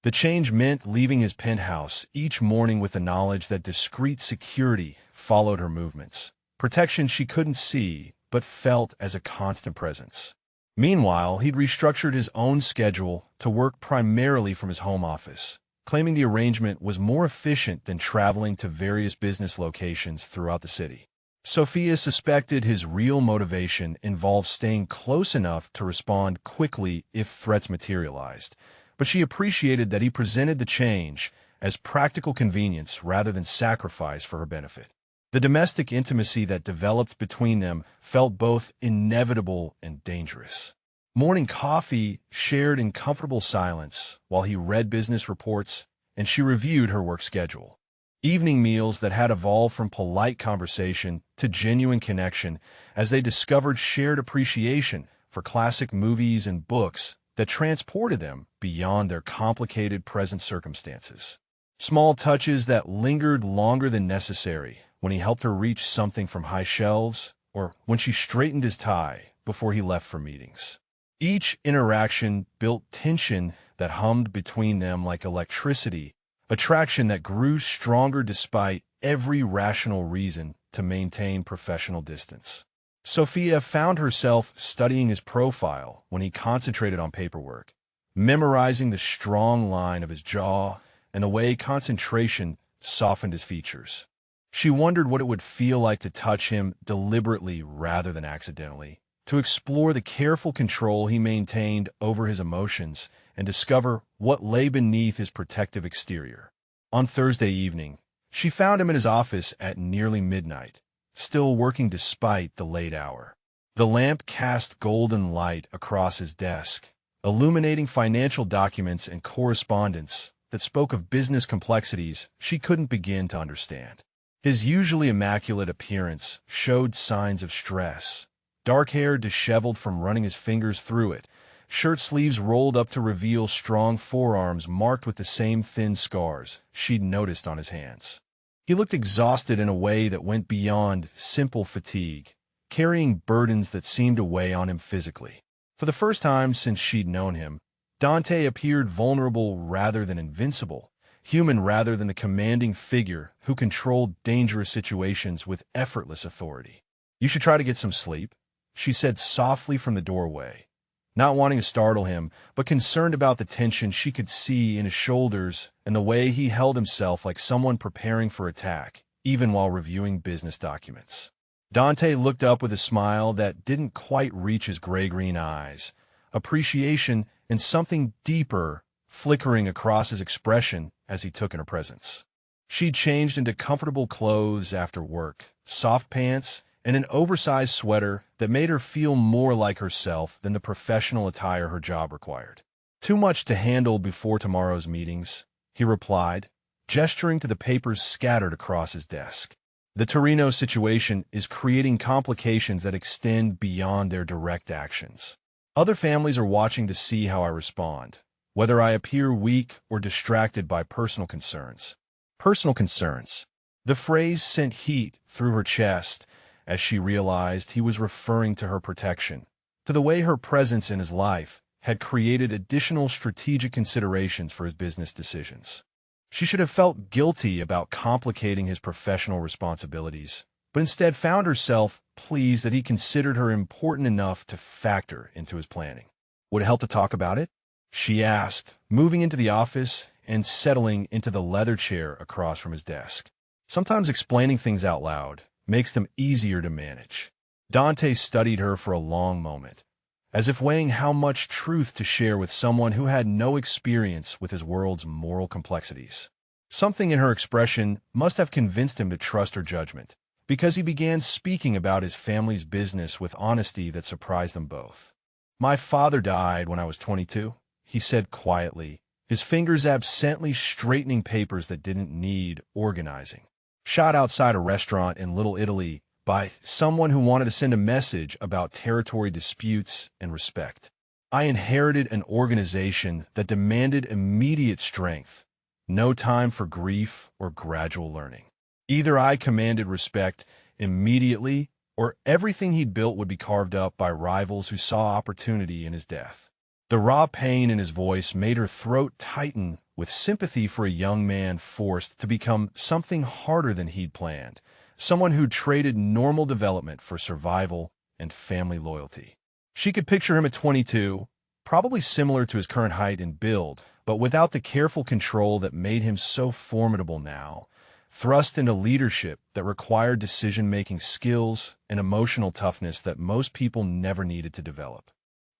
The change meant leaving his penthouse each morning with the knowledge that discreet security followed her movements, protection she couldn't see but felt as a constant presence. Meanwhile, he'd restructured his own schedule to work primarily from his home office, claiming the arrangement was more efficient than traveling to various business locations throughout the city. Sophia suspected his real motivation involved staying close enough to respond quickly if threats materialized, but she appreciated that he presented the change as practical convenience rather than sacrifice for her benefit. The domestic intimacy that developed between them felt both inevitable and dangerous. Morning coffee shared in comfortable silence while he read business reports and she reviewed her work schedule. Evening meals that had evolved from polite conversation to genuine connection as they discovered shared appreciation for classic movies and books that transported them beyond their complicated present circumstances. Small touches that lingered longer than necessary when he helped her reach something from high shelves or when she straightened his tie before he left for meetings. Each interaction built tension that hummed between them like electricity, attraction that grew stronger despite every rational reason to maintain professional distance. Sophia found herself studying his profile when he concentrated on paperwork, memorizing the strong line of his jaw and the way concentration softened his features. She wondered what it would feel like to touch him deliberately rather than accidentally, to explore the careful control he maintained over his emotions and discover what lay beneath his protective exterior. On Thursday evening, she found him in his office at nearly midnight, still working despite the late hour. The lamp cast golden light across his desk, illuminating financial documents and correspondence that spoke of business complexities she couldn't begin to understand. His usually immaculate appearance showed signs of stress, dark hair disheveled from running his fingers through it, shirt sleeves rolled up to reveal strong forearms marked with the same thin scars she'd noticed on his hands. He looked exhausted in a way that went beyond simple fatigue, carrying burdens that seemed to weigh on him physically. For the first time since she'd known him, Dante appeared vulnerable rather than invincible, human rather than the commanding figure who controlled dangerous situations with effortless authority. "You should try to get some sleep," she said softly from the doorway, not wanting to startle him, but concerned about the tension she could see in his shoulders and the way he held himself like someone preparing for attack, even while reviewing business documents. Dante looked up with a smile that didn't quite reach his gray-green eyes, appreciation and something deeper flickering across his expression as he took in her presence. She'd changed into comfortable clothes after work, soft pants, and an oversized sweater that made her feel more like herself than the professional attire her job required. "Too much to handle before tomorrow's meetings," he replied, gesturing to the papers scattered across his desk. "The Torino situation is creating complications that extend beyond their direct actions. Other families are watching to see how I respond, whether I appear weak or distracted by personal concerns." Personal concerns. The phrase sent heat through her chest as she realized he was referring to her protection, to the way her presence in his life had created additional strategic considerations for his business decisions. She should have felt guilty about complicating his professional responsibilities, but instead found herself pleased that he considered her important enough to factor into his planning. "Would it help to talk about it?" she asked, moving into the office and settling into the leather chair across from his desk. Sometimes explaining things out loud makes them easier to manage. Dante studied her for a long moment, as if weighing how much truth to share with someone who had no experience with his world's moral complexities. Something in her expression must have convinced him to trust her judgment, because he began speaking about his family's business with honesty that surprised them both. "My father died when I was 22, he said quietly, his fingers absently straightening papers that didn't need organizing. "Shot outside a restaurant in Little Italy by someone who wanted to send a message about territory disputes and respect. I inherited an organization that demanded immediate strength, no time for grief or gradual learning. Either I commanded respect immediately, or everything he'd built would be carved up by rivals who saw opportunity in his death. The raw pain in his voice made her throat tighten with sympathy for a young man forced to become something harder than he'd planned, someone who traded normal development for survival and family loyalty. She could picture him at 22, probably similar to his current height and build, but without the careful control that made him so formidable now, thrust into leadership that required decision-making skills and emotional toughness that most people never needed to develop.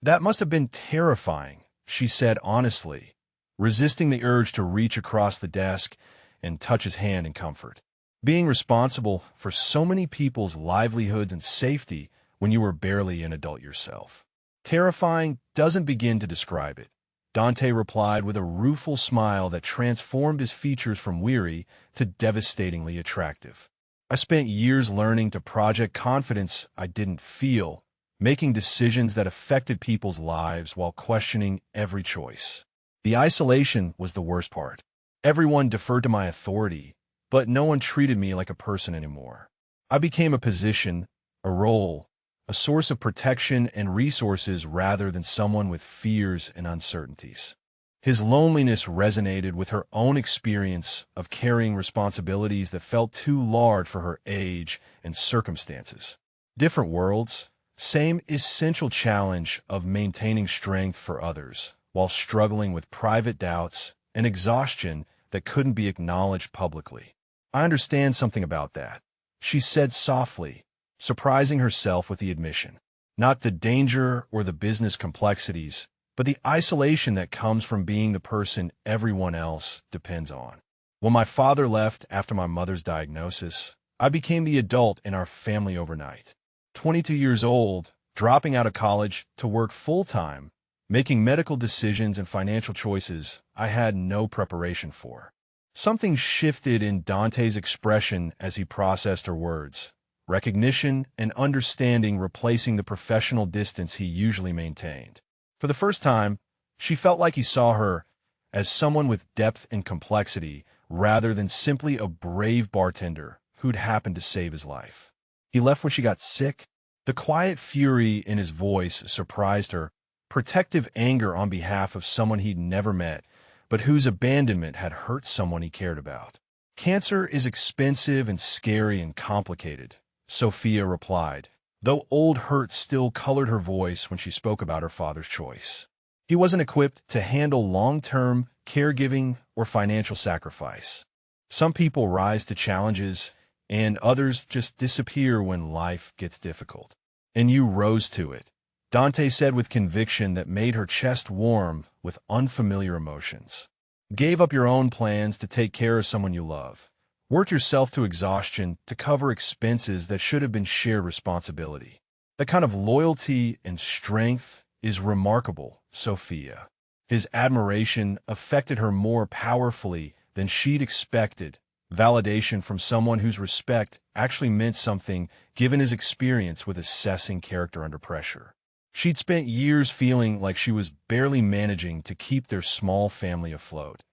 That must have been terrifying, she said honestly, resisting the urge to reach across the desk and touch his hand in comfort. Being responsible for so many people's livelihoods and safety when you were barely an adult yourself. Terrifying doesn't begin to describe it, Dante replied with a rueful smile that transformed his features from weary to devastatingly attractive. I spent years learning to project confidence I didn't feel, making decisions that affected people's lives while questioning every choice. The isolation was the worst part. Everyone deferred to my authority, but no one treated me like a person anymore. I became a position, a role, a source of protection and resources rather than someone with fears and uncertainties. His loneliness resonated with her own experience of carrying responsibilities that felt too large for her age and circumstances. Different worlds, same essential challenge of maintaining strength for others, while struggling with private doubts and exhaustion that couldn't be acknowledged publicly. I understand something about that, she said softly, surprising herself with the admission. Not the danger or the business complexities, but the isolation that comes from being the person everyone else depends on. When my father left after my mother's diagnosis, I became the adult in our family overnight. 22 years old, dropping out of college to work full-time, making medical decisions and financial choices I had no preparation for. Something shifted in Dante's expression as he processed her words, recognition and understanding replacing the professional distance he usually maintained. For the first time, she felt like he saw her as someone with depth and complexity rather than simply a brave bartender who'd happened to save his life. He left when she got sick. The quiet fury in his voice surprised her, protective anger on behalf of someone he'd never met, but whose abandonment had hurt someone he cared about. Cancer is expensive and scary and complicated, Sophia replied, though old hurt still colored her voice when she spoke about her father's choice. He wasn't equipped to handle long-term caregiving or financial sacrifice. Some people rise to challenges, and others just disappear when life gets difficult. And you rose to it, Dante said with conviction that made her chest warm with unfamiliar emotions. Gave up your own plans to take care of someone you love. Worked yourself to exhaustion to cover expenses that should have been shared responsibility. That kind of loyalty and strength is remarkable, Sophia. His admiration affected her more powerfully than she'd expected. Validation from someone whose respect actually meant something given his experience with assessing character under pressure. She'd spent years feeling like she was barely managing to keep their small family afloat,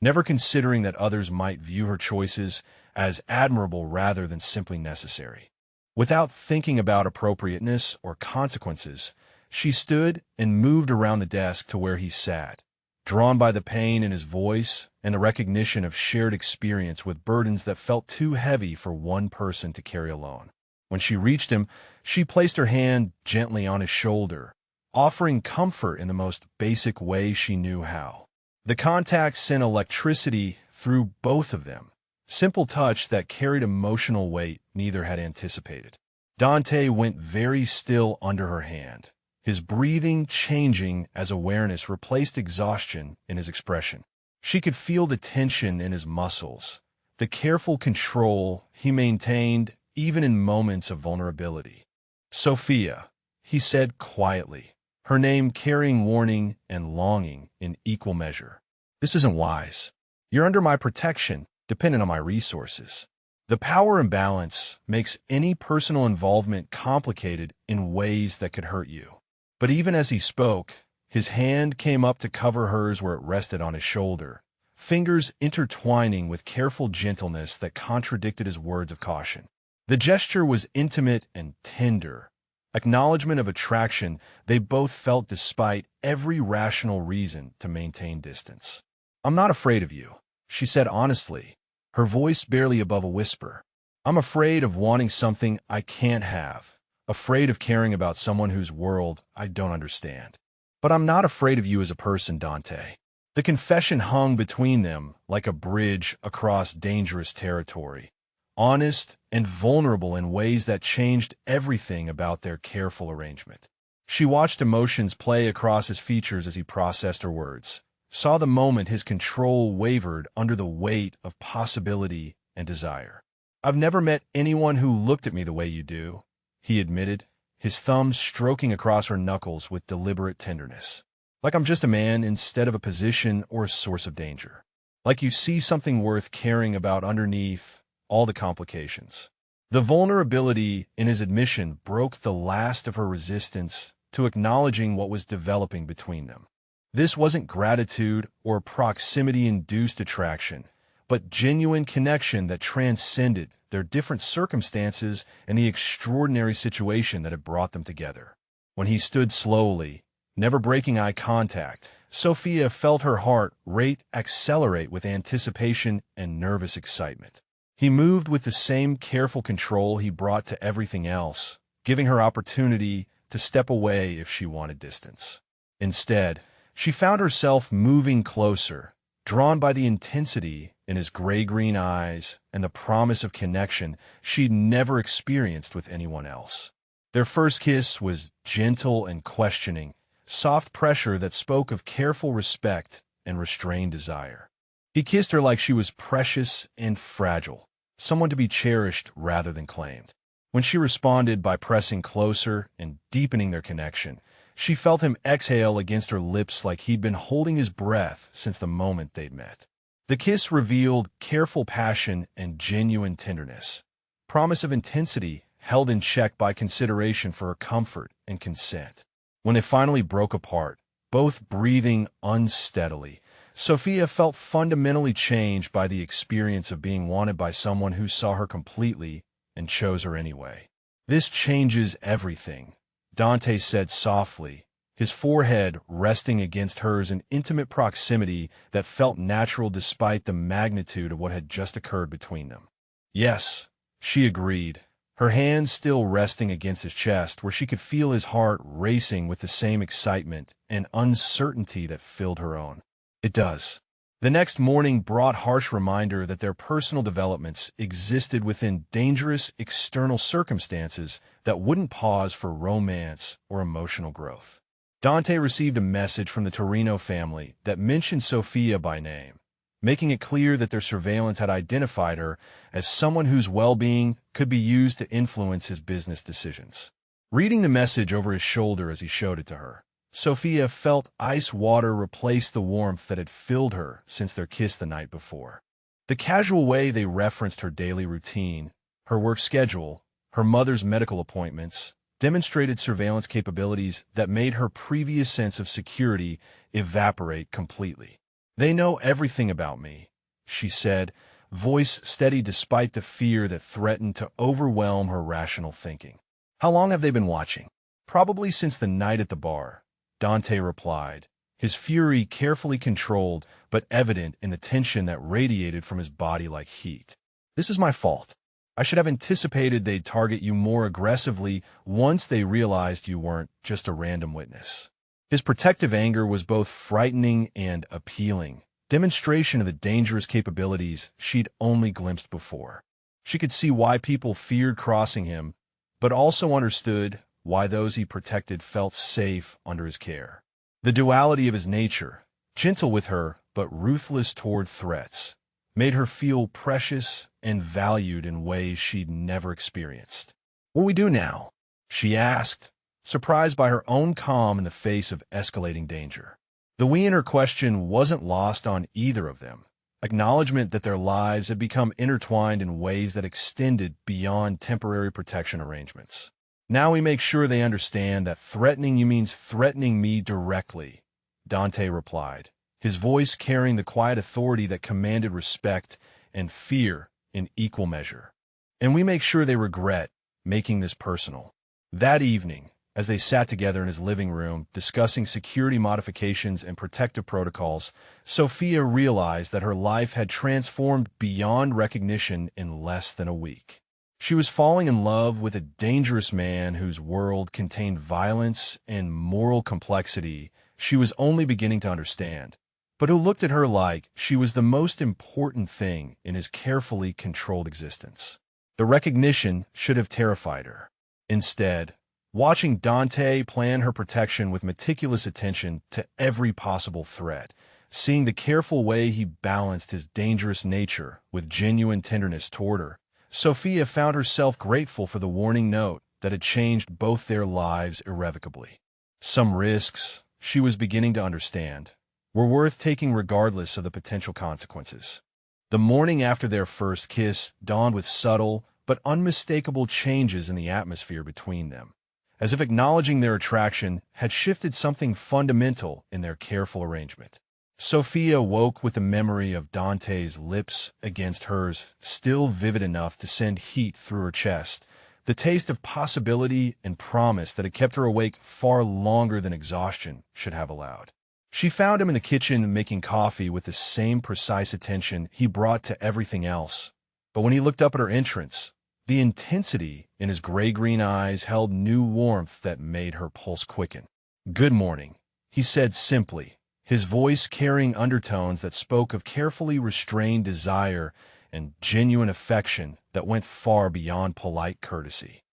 never considering that others might view her choices as admirable rather than simply necessary. Without thinking about appropriateness or consequences, she stood and moved around the desk to where he sat, drawn by the pain in his voice and the recognition of shared experience with burdens that felt too heavy for one person to carry alone. When she reached him, she placed her hand gently on his shoulder, offering comfort in the most basic way she knew how. The contact sent electricity through both of them, simple touch that carried emotional weight neither had anticipated. Dante went very still under her hand, his breathing changing as awareness replaced exhaustion in his expression. She could feel the tension in his muscles, the careful control he maintained even in moments of vulnerability. Sophia, he said quietly, her name carrying warning and longing in equal measure. This isn't wise. You're under my protection, dependent on my resources. The power imbalance makes any personal involvement complicated in ways that could hurt you. But even as he spoke, his hand came up to cover hers where it rested on his shoulder, fingers intertwining with careful gentleness that contradicted his words of caution. The gesture was intimate and tender, acknowledgement of attraction they both felt despite every rational reason to maintain distance. "I'm not afraid of you," she said honestly, her voice barely above a whisper. "I'm afraid of wanting something I can't have, afraid of caring about someone whose world I don't understand. But I'm not afraid of you as a person, Dante." The confession hung between them like a bridge across dangerous territory, honest and vulnerable in ways that changed everything about their careful arrangement. She watched emotions play across his features as he processed her words, saw the moment his control wavered under the weight of possibility and desire. "I've never met anyone who looked at me the way you do," he admitted, his thumbs stroking across her knuckles with deliberate tenderness. "Like I'm just a man instead of a position or a source of danger. Like you see something worth caring about underneath all the complications." The vulnerability in his admission broke the last of her resistance to acknowledging what was developing between them. This wasn't gratitude or proximity-induced attraction, but genuine connection that transcended their different circumstances and the extraordinary situation that had brought them together. When he stood slowly, never breaking eye contact, Sophia felt her heart rate accelerate with anticipation and nervous excitement. He moved with the same careful control he brought to everything else, giving her opportunity to step away if she wanted distance. Instead, she found herself moving closer, drawn by the intensity in his gray-green eyes and the promise of connection she'd never experienced with anyone else. Their first kiss was gentle and questioning, soft pressure that spoke of careful respect and restrained desire. He kissed her like she was precious and fragile, someone to be cherished rather than claimed. When she responded by pressing closer and deepening their connection, she felt him exhale against her lips like he'd been holding his breath since the moment they'd met. The kiss revealed careful passion and genuine tenderness, promise of intensity held in check by consideration for her comfort and consent. When they finally broke apart, both breathing unsteadily, Sophia felt fundamentally changed by the experience of being wanted by someone who saw her completely and chose her anyway. "This changes everything," Dante said softly, his forehead resting against hers in intimate proximity that felt natural despite the magnitude of what had just occurred between them. "Yes," she agreed, her hands still resting against his chest where she could feel his heart racing with the same excitement and uncertainty that filled her own. "It does." The next morning brought harsh reminder that their personal developments existed within dangerous external circumstances that wouldn't pause for romance or emotional growth. Dante received a message from the Torino family that mentioned Sophia by name, making it clear that their surveillance had identified her as someone whose well-being could be used to influence his business decisions. Reading the message over his shoulder as he showed it to her, Sophia felt ice water replace the warmth that had filled her since their kiss the night before. The casual way they referenced her daily routine, her work schedule, her mother's medical appointments, demonstrated surveillance capabilities that made her previous sense of security evaporate completely. "They know everything about me," she said, voice steady despite the fear that threatened to overwhelm her rational thinking. "How long have they been watching?" "Probably since the night at the bar," Dante replied, his fury carefully controlled but evident in the tension that radiated from his body like heat. "This is my fault. I should have anticipated they'd target you more aggressively once they realized you weren't just a random witness." His protective anger was both frightening and appealing, demonstration of the dangerous capabilities she'd only glimpsed before. She could see why people feared crossing him, but also understood why those he protected felt safe under his care. The duality of his nature, gentle with her but ruthless toward threats, made her feel precious and valued in ways she'd never experienced. "What do we do now?" she asked, surprised by her own calm in the face of escalating danger. The we in her question wasn't lost on either of them, acknowledgement that their lives had become intertwined in ways that extended beyond temporary protection arrangements. "Now we make sure they understand that threatening you means threatening me directly," Dante replied, his voice carrying the quiet authority that commanded respect and fear in equal measure. And we make sure they regret making this personal. That evening, as they sat together in his living room, discussing security modifications and protective protocols, Sophia realized that her life had transformed beyond recognition in less than a week. She was falling in love with a dangerous man whose world contained violence and moral complexity she was only beginning to understand, but who looked at her like she was the most important thing in his carefully controlled existence. The recognition should have terrified her. Instead, watching Dante plan her protection with meticulous attention to every possible threat, seeing the careful way he balanced his dangerous nature with genuine tenderness toward her, Sophia found herself grateful for the warning note that had changed both their lives irrevocably. Some risks, she was beginning to understand, were worth taking regardless of the potential consequences. The morning after their first kiss dawned with subtle but unmistakable changes in the atmosphere between them, as if acknowledging their attraction had shifted something fundamental in their careful arrangement. Sophia woke with the memory of Dante's lips against hers, still vivid enough to send heat through her chest, the taste of possibility and promise that had kept her awake far longer than exhaustion should have allowed. She found him in the kitchen making coffee with the same precise attention he brought to everything else, but when he looked up at her entrance, the intensity in his gray-green eyes held new warmth that made her pulse quicken. "Good morning," he said simply, his voice carrying undertones that spoke of carefully restrained desire and genuine affection that went far beyond polite courtesy.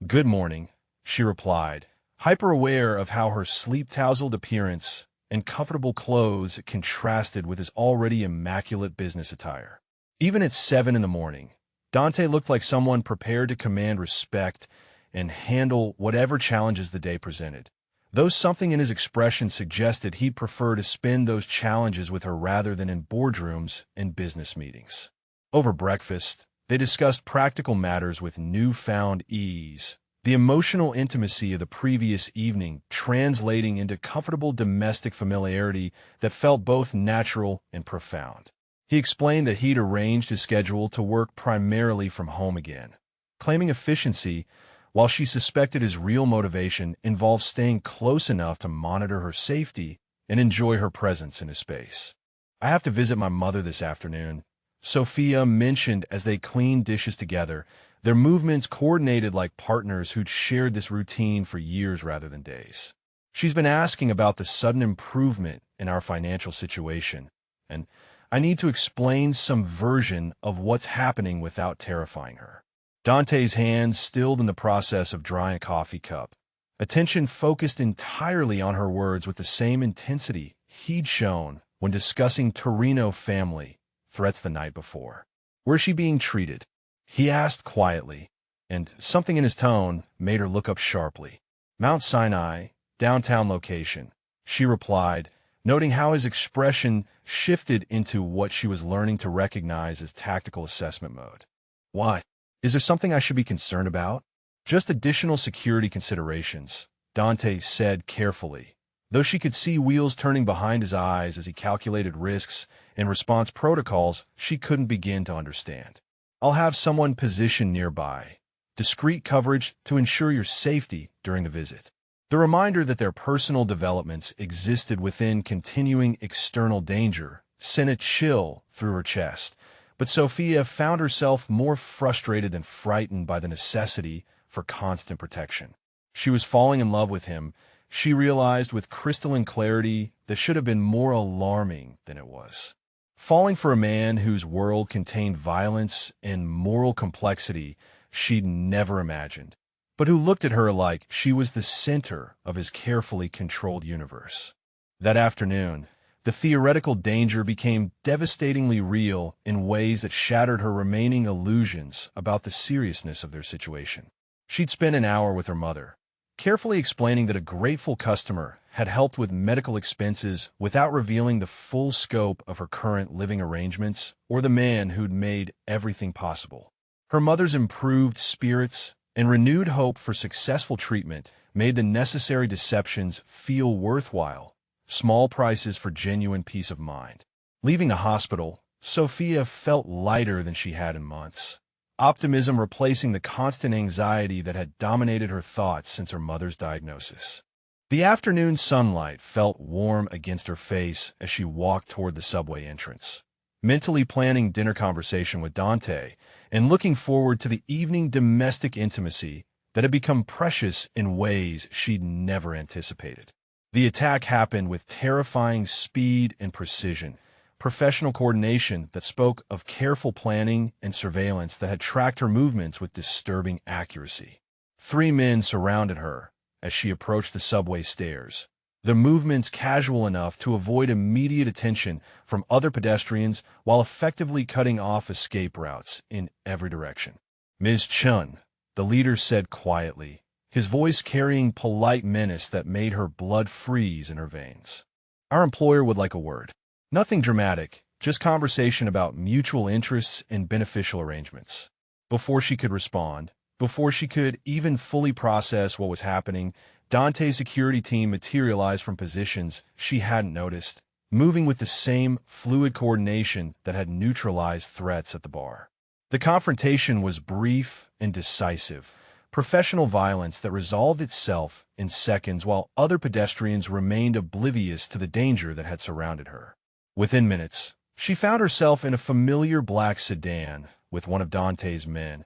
"Good morning," she replied, hyper-aware of how her sleep-tousled appearance and comfortable clothes contrasted with his already immaculate business attire. Even at 7 in the morning, Dante looked like someone prepared to command respect and handle whatever challenges the day presented, though something in his expression suggested he'd prefer to spend those challenges with her rather than in boardrooms and business meetings. Over breakfast, they discussed practical matters with newfound ease, the emotional intimacy of the previous evening translating into comfortable domestic familiarity that felt both natural and profound. He explained that he'd arranged his schedule to work primarily from home again, claiming efficiency, while she suspected his real motivation involved staying close enough to monitor her safety and enjoy her presence in his space. "I have to visit my mother this afternoon," Sophia mentioned as they cleaned dishes together, their movements coordinated like partners who'd shared this routine for years rather than days. "She's been asking about the sudden improvement in our financial situation, and I need to explain some version of what's happening without terrifying her." Dante's hands stilled in the process of drying a coffee cup, attention focused entirely on her words with the same intensity he'd shown when discussing Torino family threats the night before. "Where's she being treated?" he asked quietly, and something in his tone made her look up sharply. "Mount Sinai, downtown location," she replied, noting how his expression shifted into what she was learning to recognize as tactical assessment mode. "Why? Is there something I should be concerned about?" "Just additional security considerations," Dante said carefully, though she could see wheels turning behind his eyes as he calculated risks and response protocols she couldn't begin to understand. "I'll have someone positioned nearby. Discreet coverage to ensure your safety during the visit." The reminder that their personal developments existed within continuing external danger sent a chill through her chest, but Sophia found herself more frustrated than frightened by the necessity for constant protection. She was falling in love with him, she realized with crystalline clarity that should have been more alarming than it was. Falling for a man whose world contained violence and moral complexity she'd never imagined, but who looked at her like she was the center of his carefully controlled universe. That afternoon, the theoretical danger became devastatingly real in ways that shattered her remaining illusions about the seriousness of their situation. She'd spent an hour with her mother, carefully explaining that a grateful customer had helped with medical expenses without revealing the full scope of her current living arrangements or the man who'd made everything possible. Her mother's improved spirits and renewed hope for successful treatment made the necessary deceptions feel worthwhile, small prices for genuine peace of mind. Leaving the hospital, Sophia felt lighter than she had in months. Optimism replacing the constant anxiety that had dominated her thoughts since her mother's diagnosis. The afternoon sunlight felt warm against her face as she walked toward the subway entrance, mentally planning dinner conversation with Dante and looking forward to the evening domestic intimacy that had become precious in ways she'd never anticipated. The attack happened with terrifying speed and precision, professional coordination that spoke of careful planning and surveillance that had tracked her movements with disturbing accuracy. 3 men surrounded her as she approached the subway stairs, their movements casual enough to avoid immediate attention from other pedestrians while effectively cutting off escape routes in every direction. "Ms. Chun," the leader said quietly, his voice carrying polite menace that made her blood freeze in her veins. "Our employer would like a word. Nothing dramatic, just conversation about mutual interests and beneficial arrangements." Before she could respond, before she could even fully process what was happening, Dante's security team materialized from positions she hadn't noticed, moving with the same fluid coordination that had neutralized threats at the bar. The confrontation was brief and decisive, professional violence that resolved itself in seconds while other pedestrians remained oblivious to the danger that had surrounded her. Within minutes, she found herself in a familiar black sedan with one of Dante's men,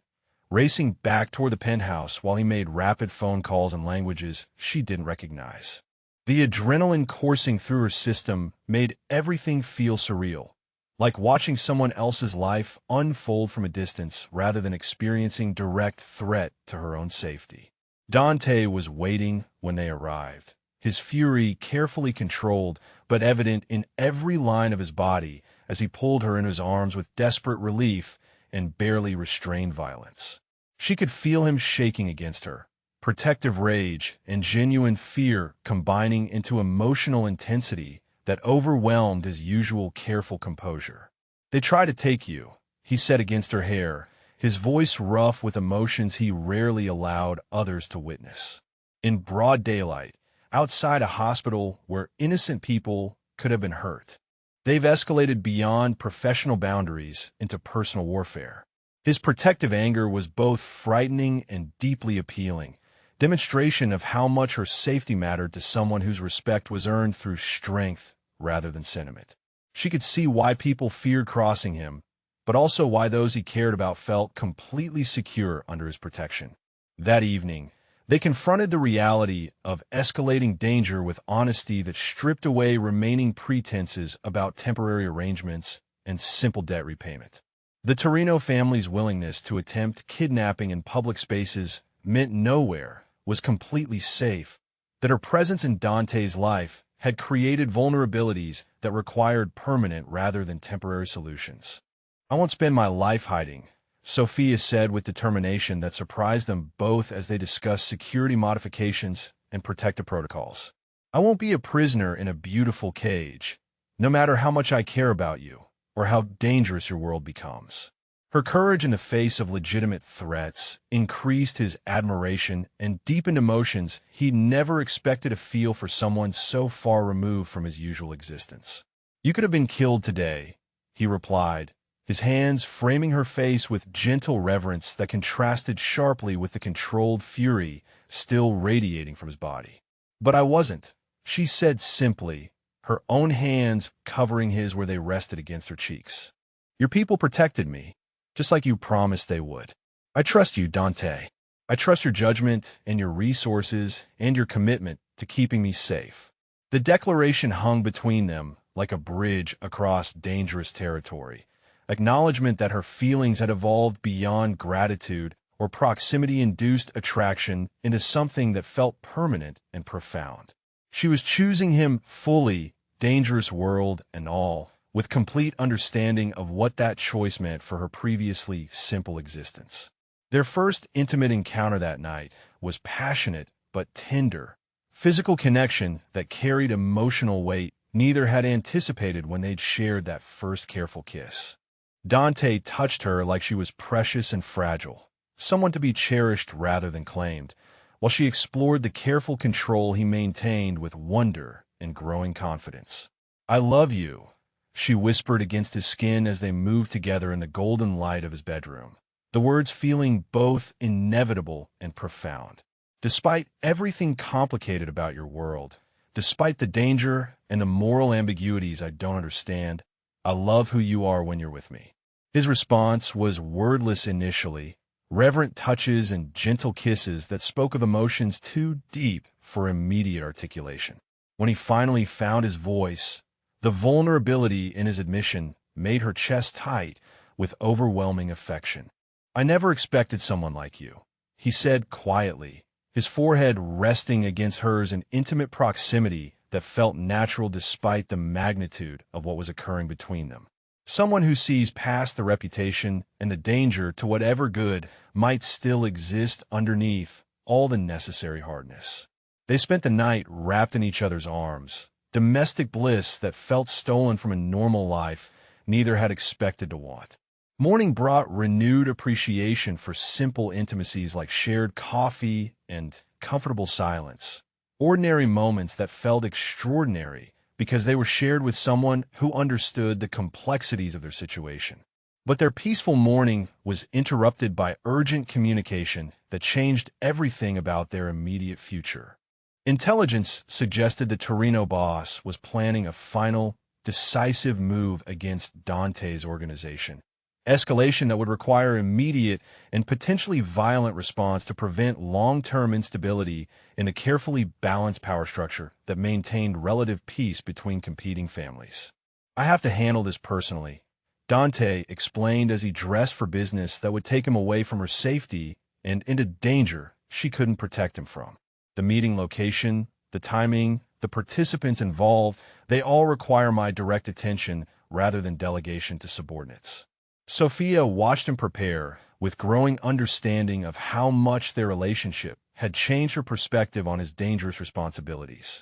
racing back toward the penthouse while he made rapid phone calls in languages she didn't recognize. The adrenaline coursing through her system made everything feel surreal, like watching someone else's life unfold from a distance rather than experiencing direct threat to her own safety. Dante was waiting when they arrived, his fury carefully controlled but evident in every line of his body as he pulled her in his arms with desperate relief and barely restrained violence. She could feel him shaking against her, protective rage and genuine fear combining into emotional intensity that overwhelmed his usual careful composure. "They try to take you," he said against her hair, his voice rough with emotions he rarely allowed others to witness. In broad daylight, outside a hospital where innocent people could have been hurt. They've escalated beyond professional boundaries into personal warfare. His protective anger was both frightening and deeply appealing, demonstration of how much her safety mattered to someone whose respect was earned through strength rather than sentiment. She could see why people feared crossing him, but also why those he cared about felt completely secure under his protection. That evening, they confronted the reality of escalating danger with honesty that stripped away remaining pretenses about temporary arrangements and simple debt repayment. The Torino family's willingness to attempt kidnapping in public spaces meant nowhere was completely safe, that her presence in Dante's life had created vulnerabilities that required permanent rather than temporary solutions. "I won't spend my life hiding," Sophia said with determination that surprised them both as they discussed security modifications and protective protocols. "I won't be a prisoner in a beautiful cage, no matter how much I care about you or how dangerous your world becomes." Her courage in the face of legitimate threats increased his admiration and deepened emotions he'd never expected to feel for someone so far removed from his usual existence. "You could have been killed today," he replied, his hands framing her face with gentle reverence that contrasted sharply with the controlled fury still radiating from his body. "But I wasn't," she said simply, her own hands covering his where they rested against her cheeks. "Your people protected me, just like you promised they would. I trust you, Dante. I trust your judgment and your resources and your commitment to keeping me safe." The declaration hung between them like a bridge across dangerous territory, acknowledgement that her feelings had evolved beyond gratitude or proximity-induced attraction into something that felt permanent and profound. She was choosing him fully, dangerous world and all, with complete understanding of what that choice meant for her previously simple existence. Their first intimate encounter that night was passionate but tender, physical connection that carried emotional weight neither had anticipated when they'd shared that first careful kiss. Dante touched her like she was precious and fragile, someone to be cherished rather than claimed, while she explored the careful control he maintained with wonder and growing confidence. "I love you," she whispered against his skin as they moved together in the golden light of his bedroom, the words feeling both inevitable and profound. "Despite everything complicated about your world, despite the danger and the moral ambiguities I don't understand, I love who you are when you're with me." His response was wordless initially, reverent touches and gentle kisses that spoke of emotions too deep for immediate articulation. When he finally found his voice, the vulnerability in his admission made her chest tight with overwhelming affection. "I never expected someone like you," he said quietly, his forehead resting against hers in intimate proximity that felt natural despite the magnitude of what was occurring between them. "Someone who sees past the reputation and the danger to whatever good might still exist underneath all the necessary hardness." They spent the night wrapped in each other's arms, domestic bliss that felt stolen from a normal life neither had expected to want. Morning brought renewed appreciation for simple intimacies like shared coffee and comfortable silence, ordinary moments that felt extraordinary because they were shared with someone who understood the complexities of their situation. But their peaceful morning was interrupted by urgent communication that changed everything about their immediate future. Intelligence suggested the Torino boss was planning a final, decisive move against Dante's organization. Escalation that would require immediate and potentially violent response to prevent long-term instability in a carefully balanced power structure that maintained relative peace between competing families. "I have to handle this personally," Dante explained as he dressed for business that would take him away from her safety and into danger she couldn't protect him from. The meeting location, the timing, the participants involved, they all require my direct attention rather than delegation to subordinates. Sophia watched him prepare, with growing understanding of how much their relationship had changed her perspective on his dangerous responsibilities.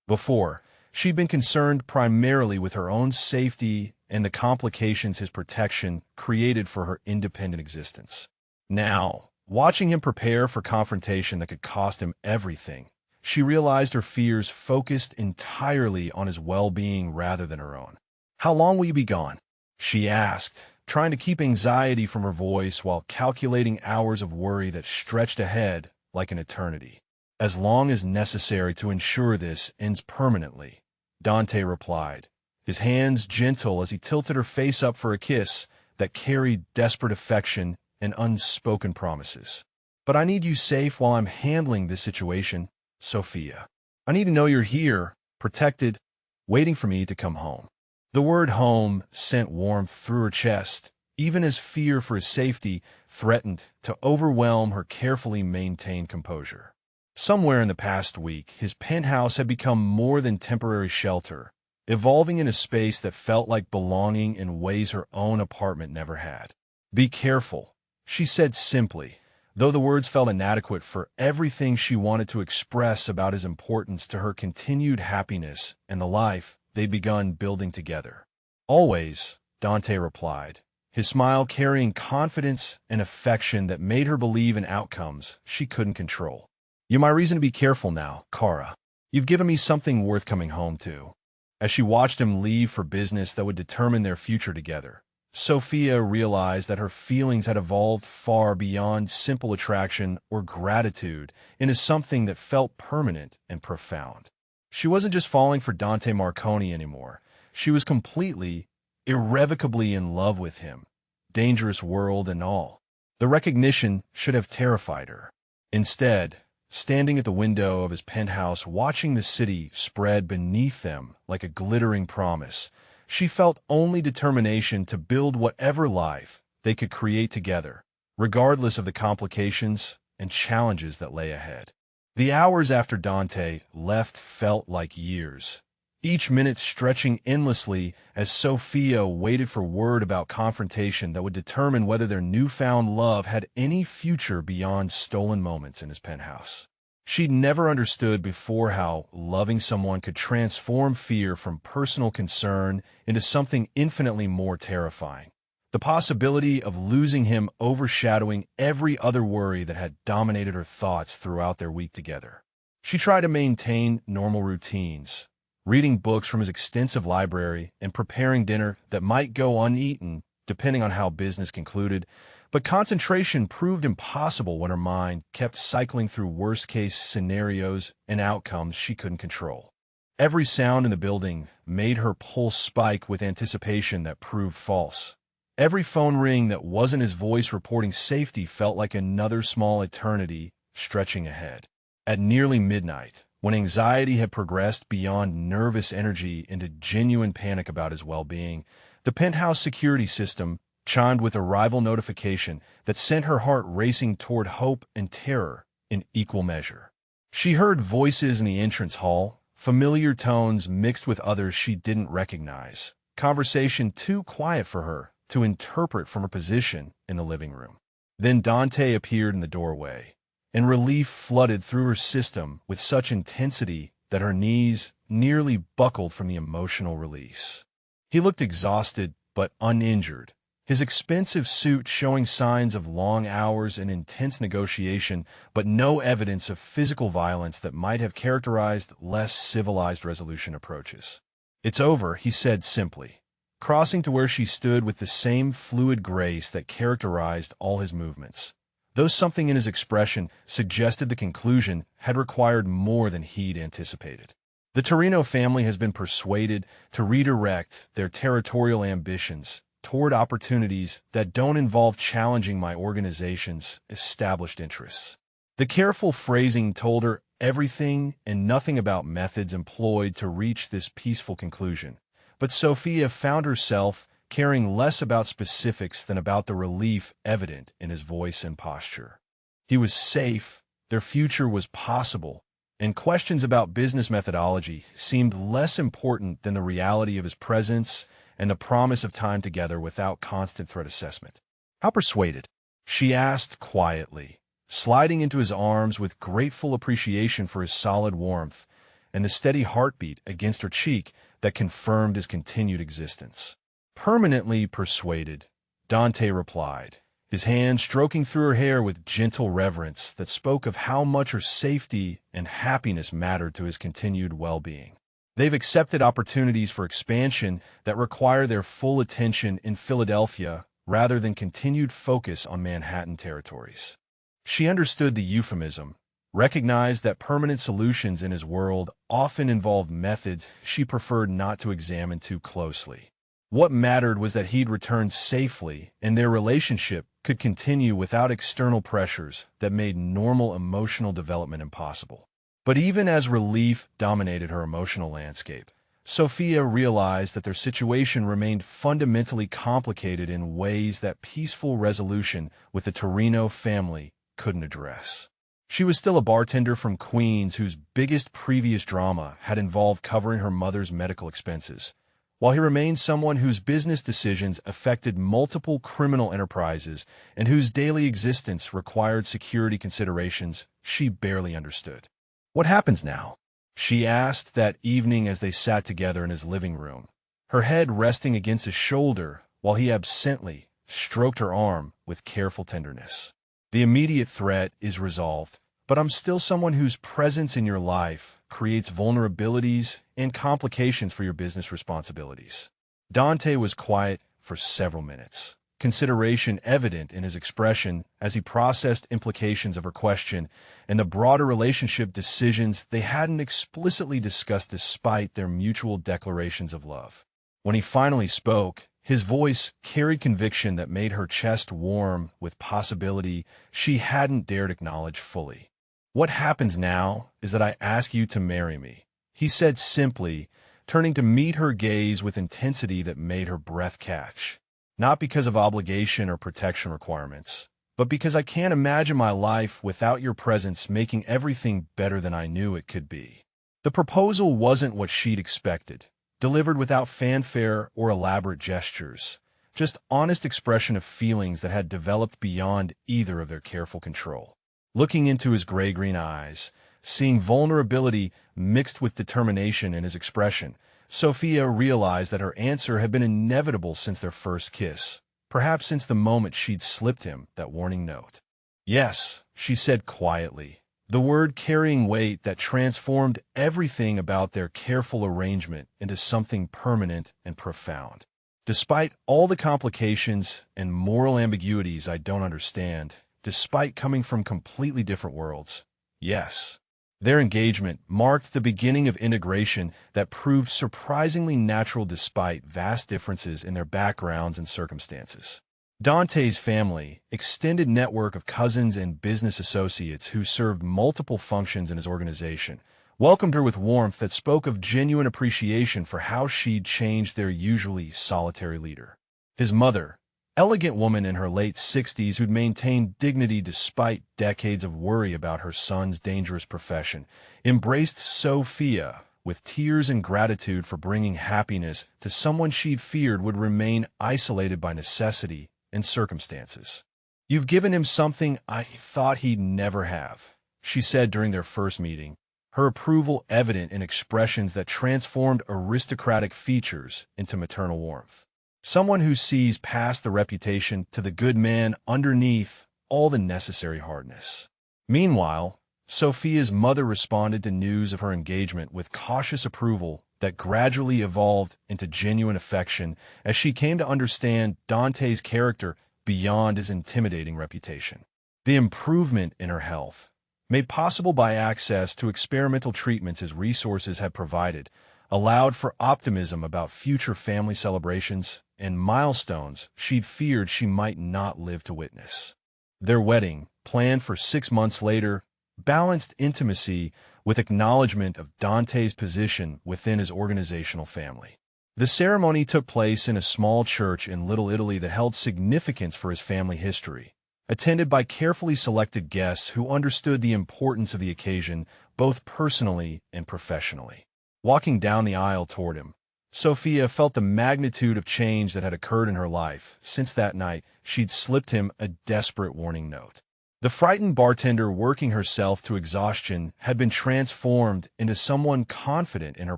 Before, she'd been concerned primarily with her own safety and the complications his protection created for her independent existence. Now, watching him prepare for confrontation that could cost him everything, she realized her fears focused entirely on his well-being rather than her own. "How long will you be gone?" she asked, trying to keep anxiety from her voice while calculating hours of worry that stretched ahead like an eternity. "As long as necessary to ensure this ends permanently," Dante replied, his hands gentle as he tilted her face up for a kiss that carried desperate affection and unspoken promises. "But I need you safe while I'm handling this situation, Sophia. I need to know you're here, protected, waiting for me to come home." The word home sent warmth through her chest, even as fear for his safety threatened to overwhelm her carefully maintained composure. Somewhere in the past week, his penthouse had become more than temporary shelter, evolving in a space that felt like belonging in ways her own apartment never had. "Be careful," she said simply, though the words felt inadequate for everything she wanted to express about his importance to her continued happiness and the life they'd begun building together. "Always," Dante replied, his smile carrying confidence and affection that made her believe in outcomes she couldn't control. "You're my reason to be careful now, Cara. You've given me something worth coming home to." As she watched him leave for business that would determine their future together, Sophia realized that her feelings had evolved far beyond simple attraction or gratitude into something that felt permanent and profound. She wasn't just falling for Dante Marconi anymore. She was completely, irrevocably in love with him, dangerous world and all. The recognition should have terrified her. Instead, standing at the window of his penthouse watching the city spread beneath them like a glittering promise, she felt only determination to build whatever life they could create together, regardless of the complications and challenges that lay ahead. The hours after Dante left felt like years, each minute stretching endlessly as Sophia waited for word about confrontation that would determine whether their newfound love had any future beyond stolen moments in his penthouse. She'd never understood before how loving someone could transform fear from personal concern into something infinitely more terrifying. The possibility of losing him overshadowing every other worry that had dominated her thoughts throughout their week together. She tried to maintain normal routines, reading books from his extensive library and preparing dinner that might go uneaten, depending on how business concluded, but concentration proved impossible when her mind kept cycling through worst-case scenarios and outcomes she couldn't control. Every sound in the building made her pulse spike with anticipation that proved false. Every phone ring that wasn't his voice reporting safety felt like another small eternity stretching ahead. At nearly midnight, when anxiety had progressed beyond nervous energy into genuine panic about his well-being, the penthouse security system chimed with a rival notification that sent her heart racing toward hope and terror in equal measure. She heard voices in the entrance hall, familiar tones mixed with others she didn't recognize, conversation too quiet for her to interpret from her position in the living room. Then Dante appeared in the doorway, and relief flooded through her system with such intensity that her knees nearly buckled from the emotional release. He looked exhausted but uninjured, his expensive suit showing signs of long hours and intense negotiation, but no evidence of physical violence that might have characterized less civilized resolution approaches. "It's over," he said simply, crossing to where she stood with the same fluid grace that characterized all his movements. Though something in his expression suggested the conclusion had required more than he'd anticipated. The Torino family has been persuaded to redirect their territorial ambitions toward opportunities that don't involve challenging my organization's established interests. The careful phrasing told her everything and nothing about methods employed to reach this peaceful conclusion, but Sophia found herself caring less about specifics than about the relief evident in his voice and posture. He was safe, their future was possible, and questions about business methodology seemed less important than the reality of his presence and the promise of time together without constant threat assessment. "How persuaded?" she asked quietly, sliding into his arms with grateful appreciation for his solid warmth and the steady heartbeat against her cheek that confirmed his continued existence. "Permanently persuaded," Dante replied, his hand stroking through her hair with gentle reverence that spoke of how much her safety and happiness mattered to his continued well-being. "They've accepted opportunities for expansion that require their full attention in Philadelphia rather than continued focus on Manhattan territories." She understood the euphemism, recognized that permanent solutions in his world often involved methods she preferred not to examine too closely. What mattered was that he'd returned safely and their relationship could continue without external pressures that made normal emotional development impossible. But even as relief dominated her emotional landscape, Sophia realized that their situation remained fundamentally complicated in ways that peaceful resolution with the Torino family couldn't address. She was still a bartender from Queens whose biggest previous drama had involved covering her mother's medical expenses, while he remained someone whose business decisions affected multiple criminal enterprises and whose daily existence required security considerations she barely understood. "What happens now?" she asked that evening as they sat together in his living room, her head resting against his shoulder while he absently stroked her arm with careful tenderness. "The immediate threat is resolved, but I'm still someone whose presence in your life creates vulnerabilities and complications for your business responsibilities." Dante was quiet for several minutes, consideration evident in his expression as he processed implications of her question and the broader relationship decisions they hadn't explicitly discussed despite their mutual declarations of love. When he finally spoke, his voice carried conviction that made her chest warm with possibility she hadn't dared acknowledge fully. "What happens now is that I ask you to marry me," he said simply, turning to meet her gaze with intensity that made her breath catch. "Not because of obligation or protection requirements, but because I can't imagine my life without your presence making everything better than I knew it could be." The proposal wasn't what she'd expected, delivered without fanfare or elaborate gestures, just honest expression of feelings that had developed beyond either of their careful control. Looking into his gray-green eyes, seeing vulnerability mixed with determination in his expression, Sophia realized that her answer had been inevitable since their first kiss, perhaps since the moment she'd slipped him that warning note. "Yes," she said quietly, the word carrying weight that transformed everything about their careful arrangement into something permanent and profound. Despite all the complications and moral ambiguities I don't understand, despite coming from completely different worlds, yes, their engagement marked the beginning of integration that proved surprisingly natural despite vast differences in their backgrounds and circumstances. Dante's family, extended network of cousins and business associates who served multiple functions in his organization, welcomed her with warmth that spoke of genuine appreciation for how she'd changed their usually solitary leader. His mother, elegant woman in her late 60s who'd maintained dignity despite decades of worry about her son's dangerous profession, embraced Sophia with tears and gratitude for bringing happiness to someone she'd feared would remain isolated by necessity and circumstances. "You've given him something I thought he'd never have," she said during their first meeting, her approval evident in expressions that transformed aristocratic features into maternal warmth. Someone who sees past the reputation to the good man underneath all the necessary hardness. Meanwhile, Sophia's mother responded to news of her engagement with cautious approval that gradually evolved into genuine affection as she came to understand Dante's character beyond his intimidating reputation. The improvement in her health, made possible by access to experimental treatments his resources had provided, allowed for optimism about future family celebrations and milestones she'd feared she might not live to witness. Their wedding, planned for 6 months later, balanced intimacy with acknowledgement of Dante's position within his organizational family. The ceremony took place in a small church in Little Italy that held significance for his family history, attended by carefully selected guests who understood the importance of the occasion both personally and professionally. Walking down the aisle toward him, Sophia felt the magnitude of change that had occurred in her life since that night she'd slipped him a desperate warning note. The frightened bartender working herself to exhaustion had been transformed into someone confident in her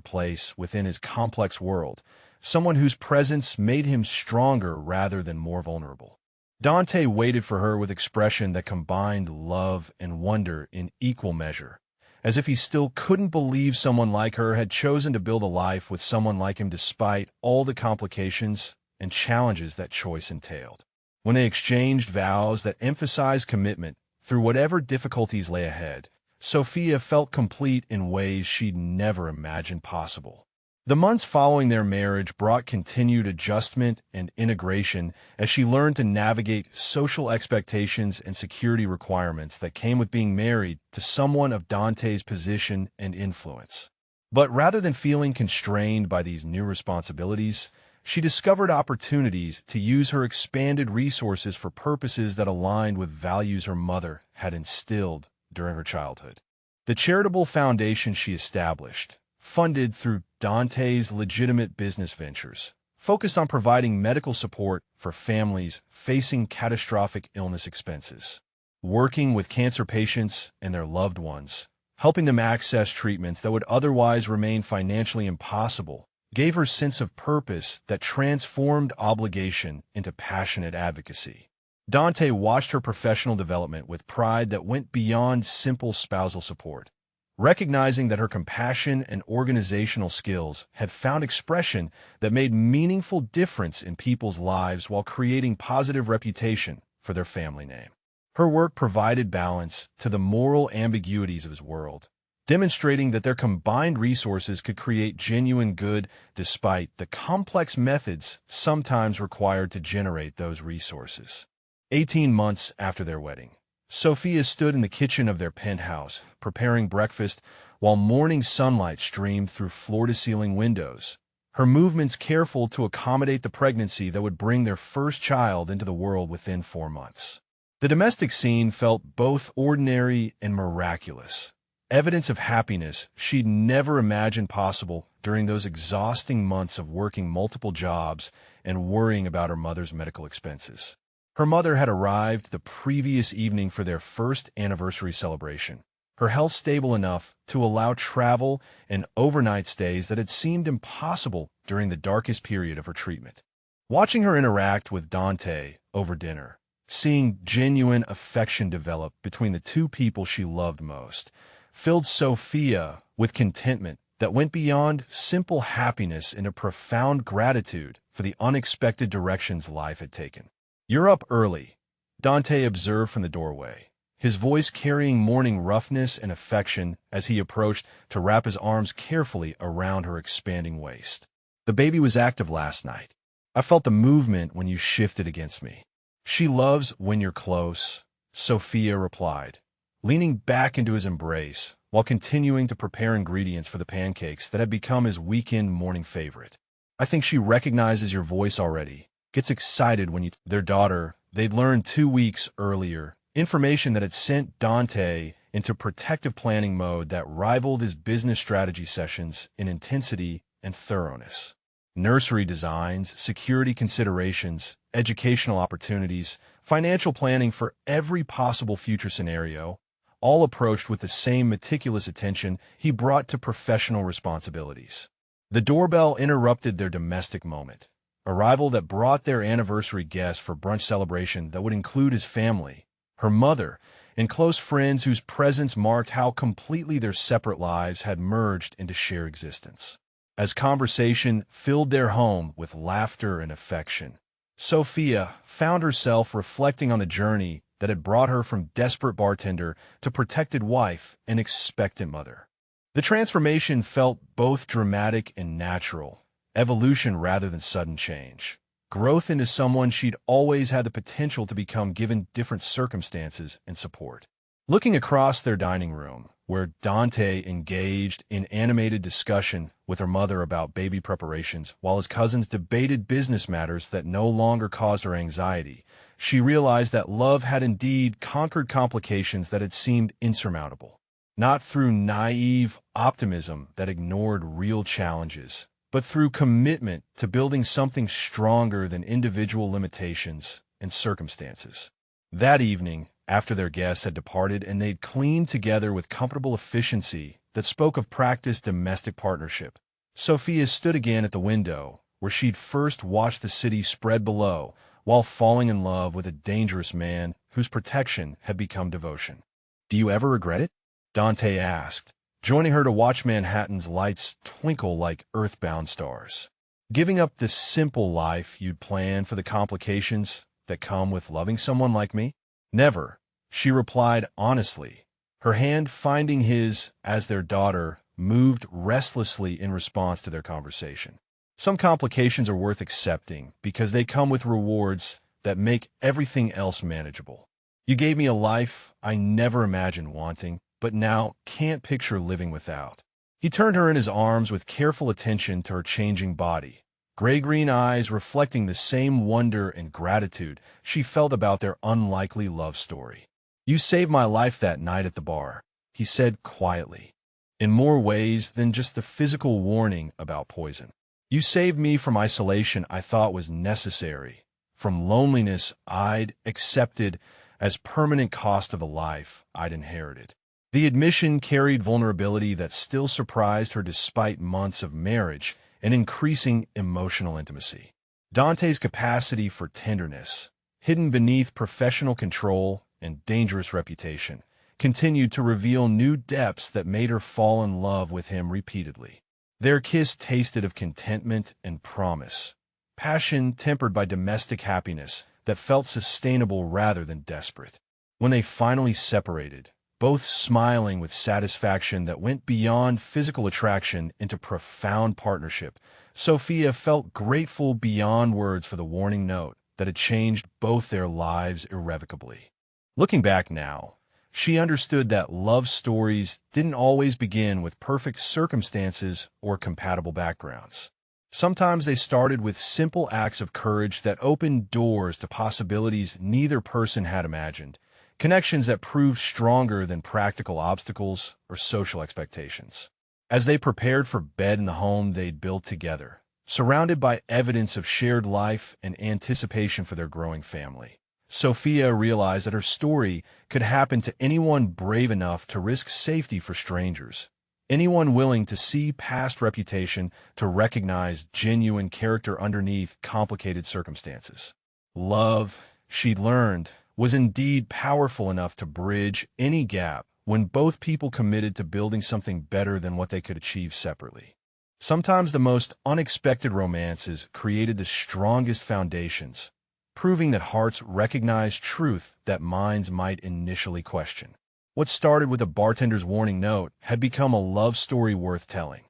place within his complex world, someone whose presence made him stronger rather than more vulnerable. Dante waited for her with expression that combined love and wonder in equal measure, as if he still couldn't believe someone like her had chosen to build a life with someone like him despite all the complications and challenges that choice entailed. When they exchanged vows that emphasized commitment through whatever difficulties lay ahead, Sophia felt complete in ways she'd never imagined possible. The months following their marriage brought continued adjustment and integration as she learned to navigate social expectations and security requirements that came with being married to someone of Dante's position and influence. But rather than feeling constrained by these new responsibilities, she discovered opportunities to use her expanded resources for purposes that aligned with values her mother had instilled during her childhood. The charitable foundation she established, funded through Dante's legitimate business ventures, focused on providing medical support for families facing catastrophic illness expenses, working with cancer patients and their loved ones, helping them access treatments that would otherwise remain financially impossible, gave her sense of purpose that transformed obligation into passionate advocacy. Dante watched her professional development with pride that went beyond simple spousal support, recognizing that her compassion and organizational skills had found expression that made meaningful difference in people's lives while creating positive reputation for their family name. Her work provided balance to the moral ambiguities of his world, demonstrating that their combined resources could create genuine good despite the complex methods sometimes required to generate those resources. 18 months after their wedding, Sophia stood in the kitchen of their penthouse, preparing breakfast while morning sunlight streamed through floor-to-ceiling windows, her movements careful to accommodate the pregnancy that would bring their first child into the world within 4 months. The domestic scene felt both ordinary and miraculous, evidence of happiness she'd never imagined possible during those exhausting months of working multiple jobs and worrying about her mother's medical expenses. Her mother had arrived the previous evening for their first anniversary celebration, her health stable enough to allow travel and overnight stays that had seemed impossible during the darkest period of her treatment. Watching her interact with Dante over dinner, Seeing genuine affection develop between the two people she loved most filled Sophia with contentment that went beyond simple happiness into profound gratitude for the unexpected directions life had taken. "You're up early," Dante observed from the doorway, his voice carrying morning roughness and affection as he approached to wrap his arms carefully around her expanding waist. "The baby was active last night. I felt the movement when you shifted against me." "She loves when you're close," Sophia replied, leaning back into his embrace while continuing to prepare ingredients for the pancakes that had become his weekend morning favorite. "I think she recognizes your voice already, gets excited when you..." Their daughter, they'd learned 2 weeks earlier, information that had sent Dante into protective planning mode that rivaled his business strategy sessions in intensity and thoroughness. Nursery designs, security considerations, educational opportunities, financial planning for every possible future scenario, all approached with the same meticulous attention he brought to professional responsibilities. The doorbell interrupted their domestic moment, a arrival that brought their anniversary guest for brunch celebration that would include his family, her mother, and close friends whose presence marked how completely their separate lives had merged into shared existence. As conversation filled their home with laughter and affection, Sophia found herself reflecting on the journey that had brought her from desperate bartender to protected wife and expectant mother. The transformation felt both dramatic and natural, evolution rather than sudden change. Growth into someone she'd always had the potential to become given different circumstances and support. Looking across their dining room, where Dante engaged in animated discussion with her mother about baby preparations while his cousins debated business matters that no longer caused her anxiety, she realized that love had indeed conquered complications that had seemed insurmountable. Not through naive optimism that ignored real challenges, but through commitment to building something stronger than individual limitations and circumstances. That evening, after their guests had departed and they'd cleaned together with comfortable efficiency that spoke of practiced domestic partnership, Sophia stood again at the window where she'd first watched the city spread below while falling in love with a dangerous man whose protection had become devotion. "Do you ever regret it?" Dante asked, joining her to watch Manhattan's lights twinkle like earthbound stars. "Giving up the simple life you'd planned for the complications that come with loving someone like me?" "Never," she replied honestly, her hand finding his as their daughter moved restlessly in response to their conversation. "Some complications are worth accepting because they come with rewards that make everything else manageable. You gave me a life I never imagined wanting, but now can't picture living without." He turned her in his arms with careful attention to her changing body, gray-green eyes reflecting the same wonder and gratitude she felt about their unlikely love story. "You saved my life that night at the bar," he said quietly, "in more ways than just the physical warning about poison. You saved me from isolation I thought was necessary, from loneliness I'd accepted as permanent cost of the life I'd inherited." The admission carried vulnerability that still surprised her despite months of marriage and increasing emotional intimacy. Dante's capacity for tenderness, hidden beneath professional control and dangerous reputation, continued to reveal new depths that made her fall in love with him repeatedly. Their kiss tasted of contentment and promise, passion tempered by domestic happiness that felt sustainable rather than desperate. When they finally separated, both smiling with satisfaction that went beyond physical attraction into profound partnership, Sophia felt grateful beyond words for the warning note that had changed both their lives irrevocably. Looking back now, she understood that love stories didn't always begin with perfect circumstances or compatible backgrounds. Sometimes they started with simple acts of courage that opened doors to possibilities neither person had imagined, connections that proved stronger than practical obstacles or social expectations. As they prepared for bed in the home they'd built together, surrounded by evidence of shared life and anticipation for their growing family, Sophia realized that her story could happen to anyone brave enough to risk safety for strangers, anyone willing to see past reputation to recognize genuine character underneath complicated circumstances. Love, she learned was indeed powerful enough to bridge any gap when both people committed to building something better than what they could achieve separately. Sometimes the most unexpected romances created the strongest foundations, proving that hearts recognize truth that minds might initially question. What started with a bartender's warning note had become a love story worth telling.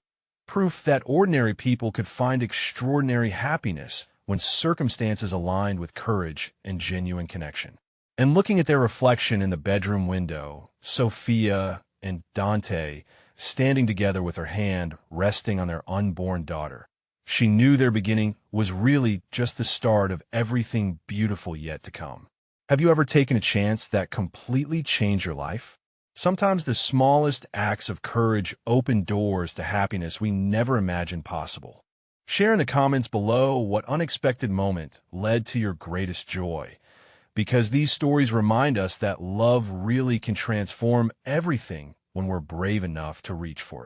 Proof that ordinary people could find extraordinary happiness when circumstances aligned with courage and genuine connection. And looking at their reflection in the bedroom window, Sophia and Dante standing together with her hand resting on their unborn daughter, she knew their beginning was really just the start of everything beautiful yet to come. Have you ever taken a chance that completely changed your life? Sometimes the smallest acts of courage open doors to happiness we never imagined possible. Share in the comments below what unexpected moment led to your greatest joy, because these stories remind us that love really can transform everything when we're brave enough to reach for it.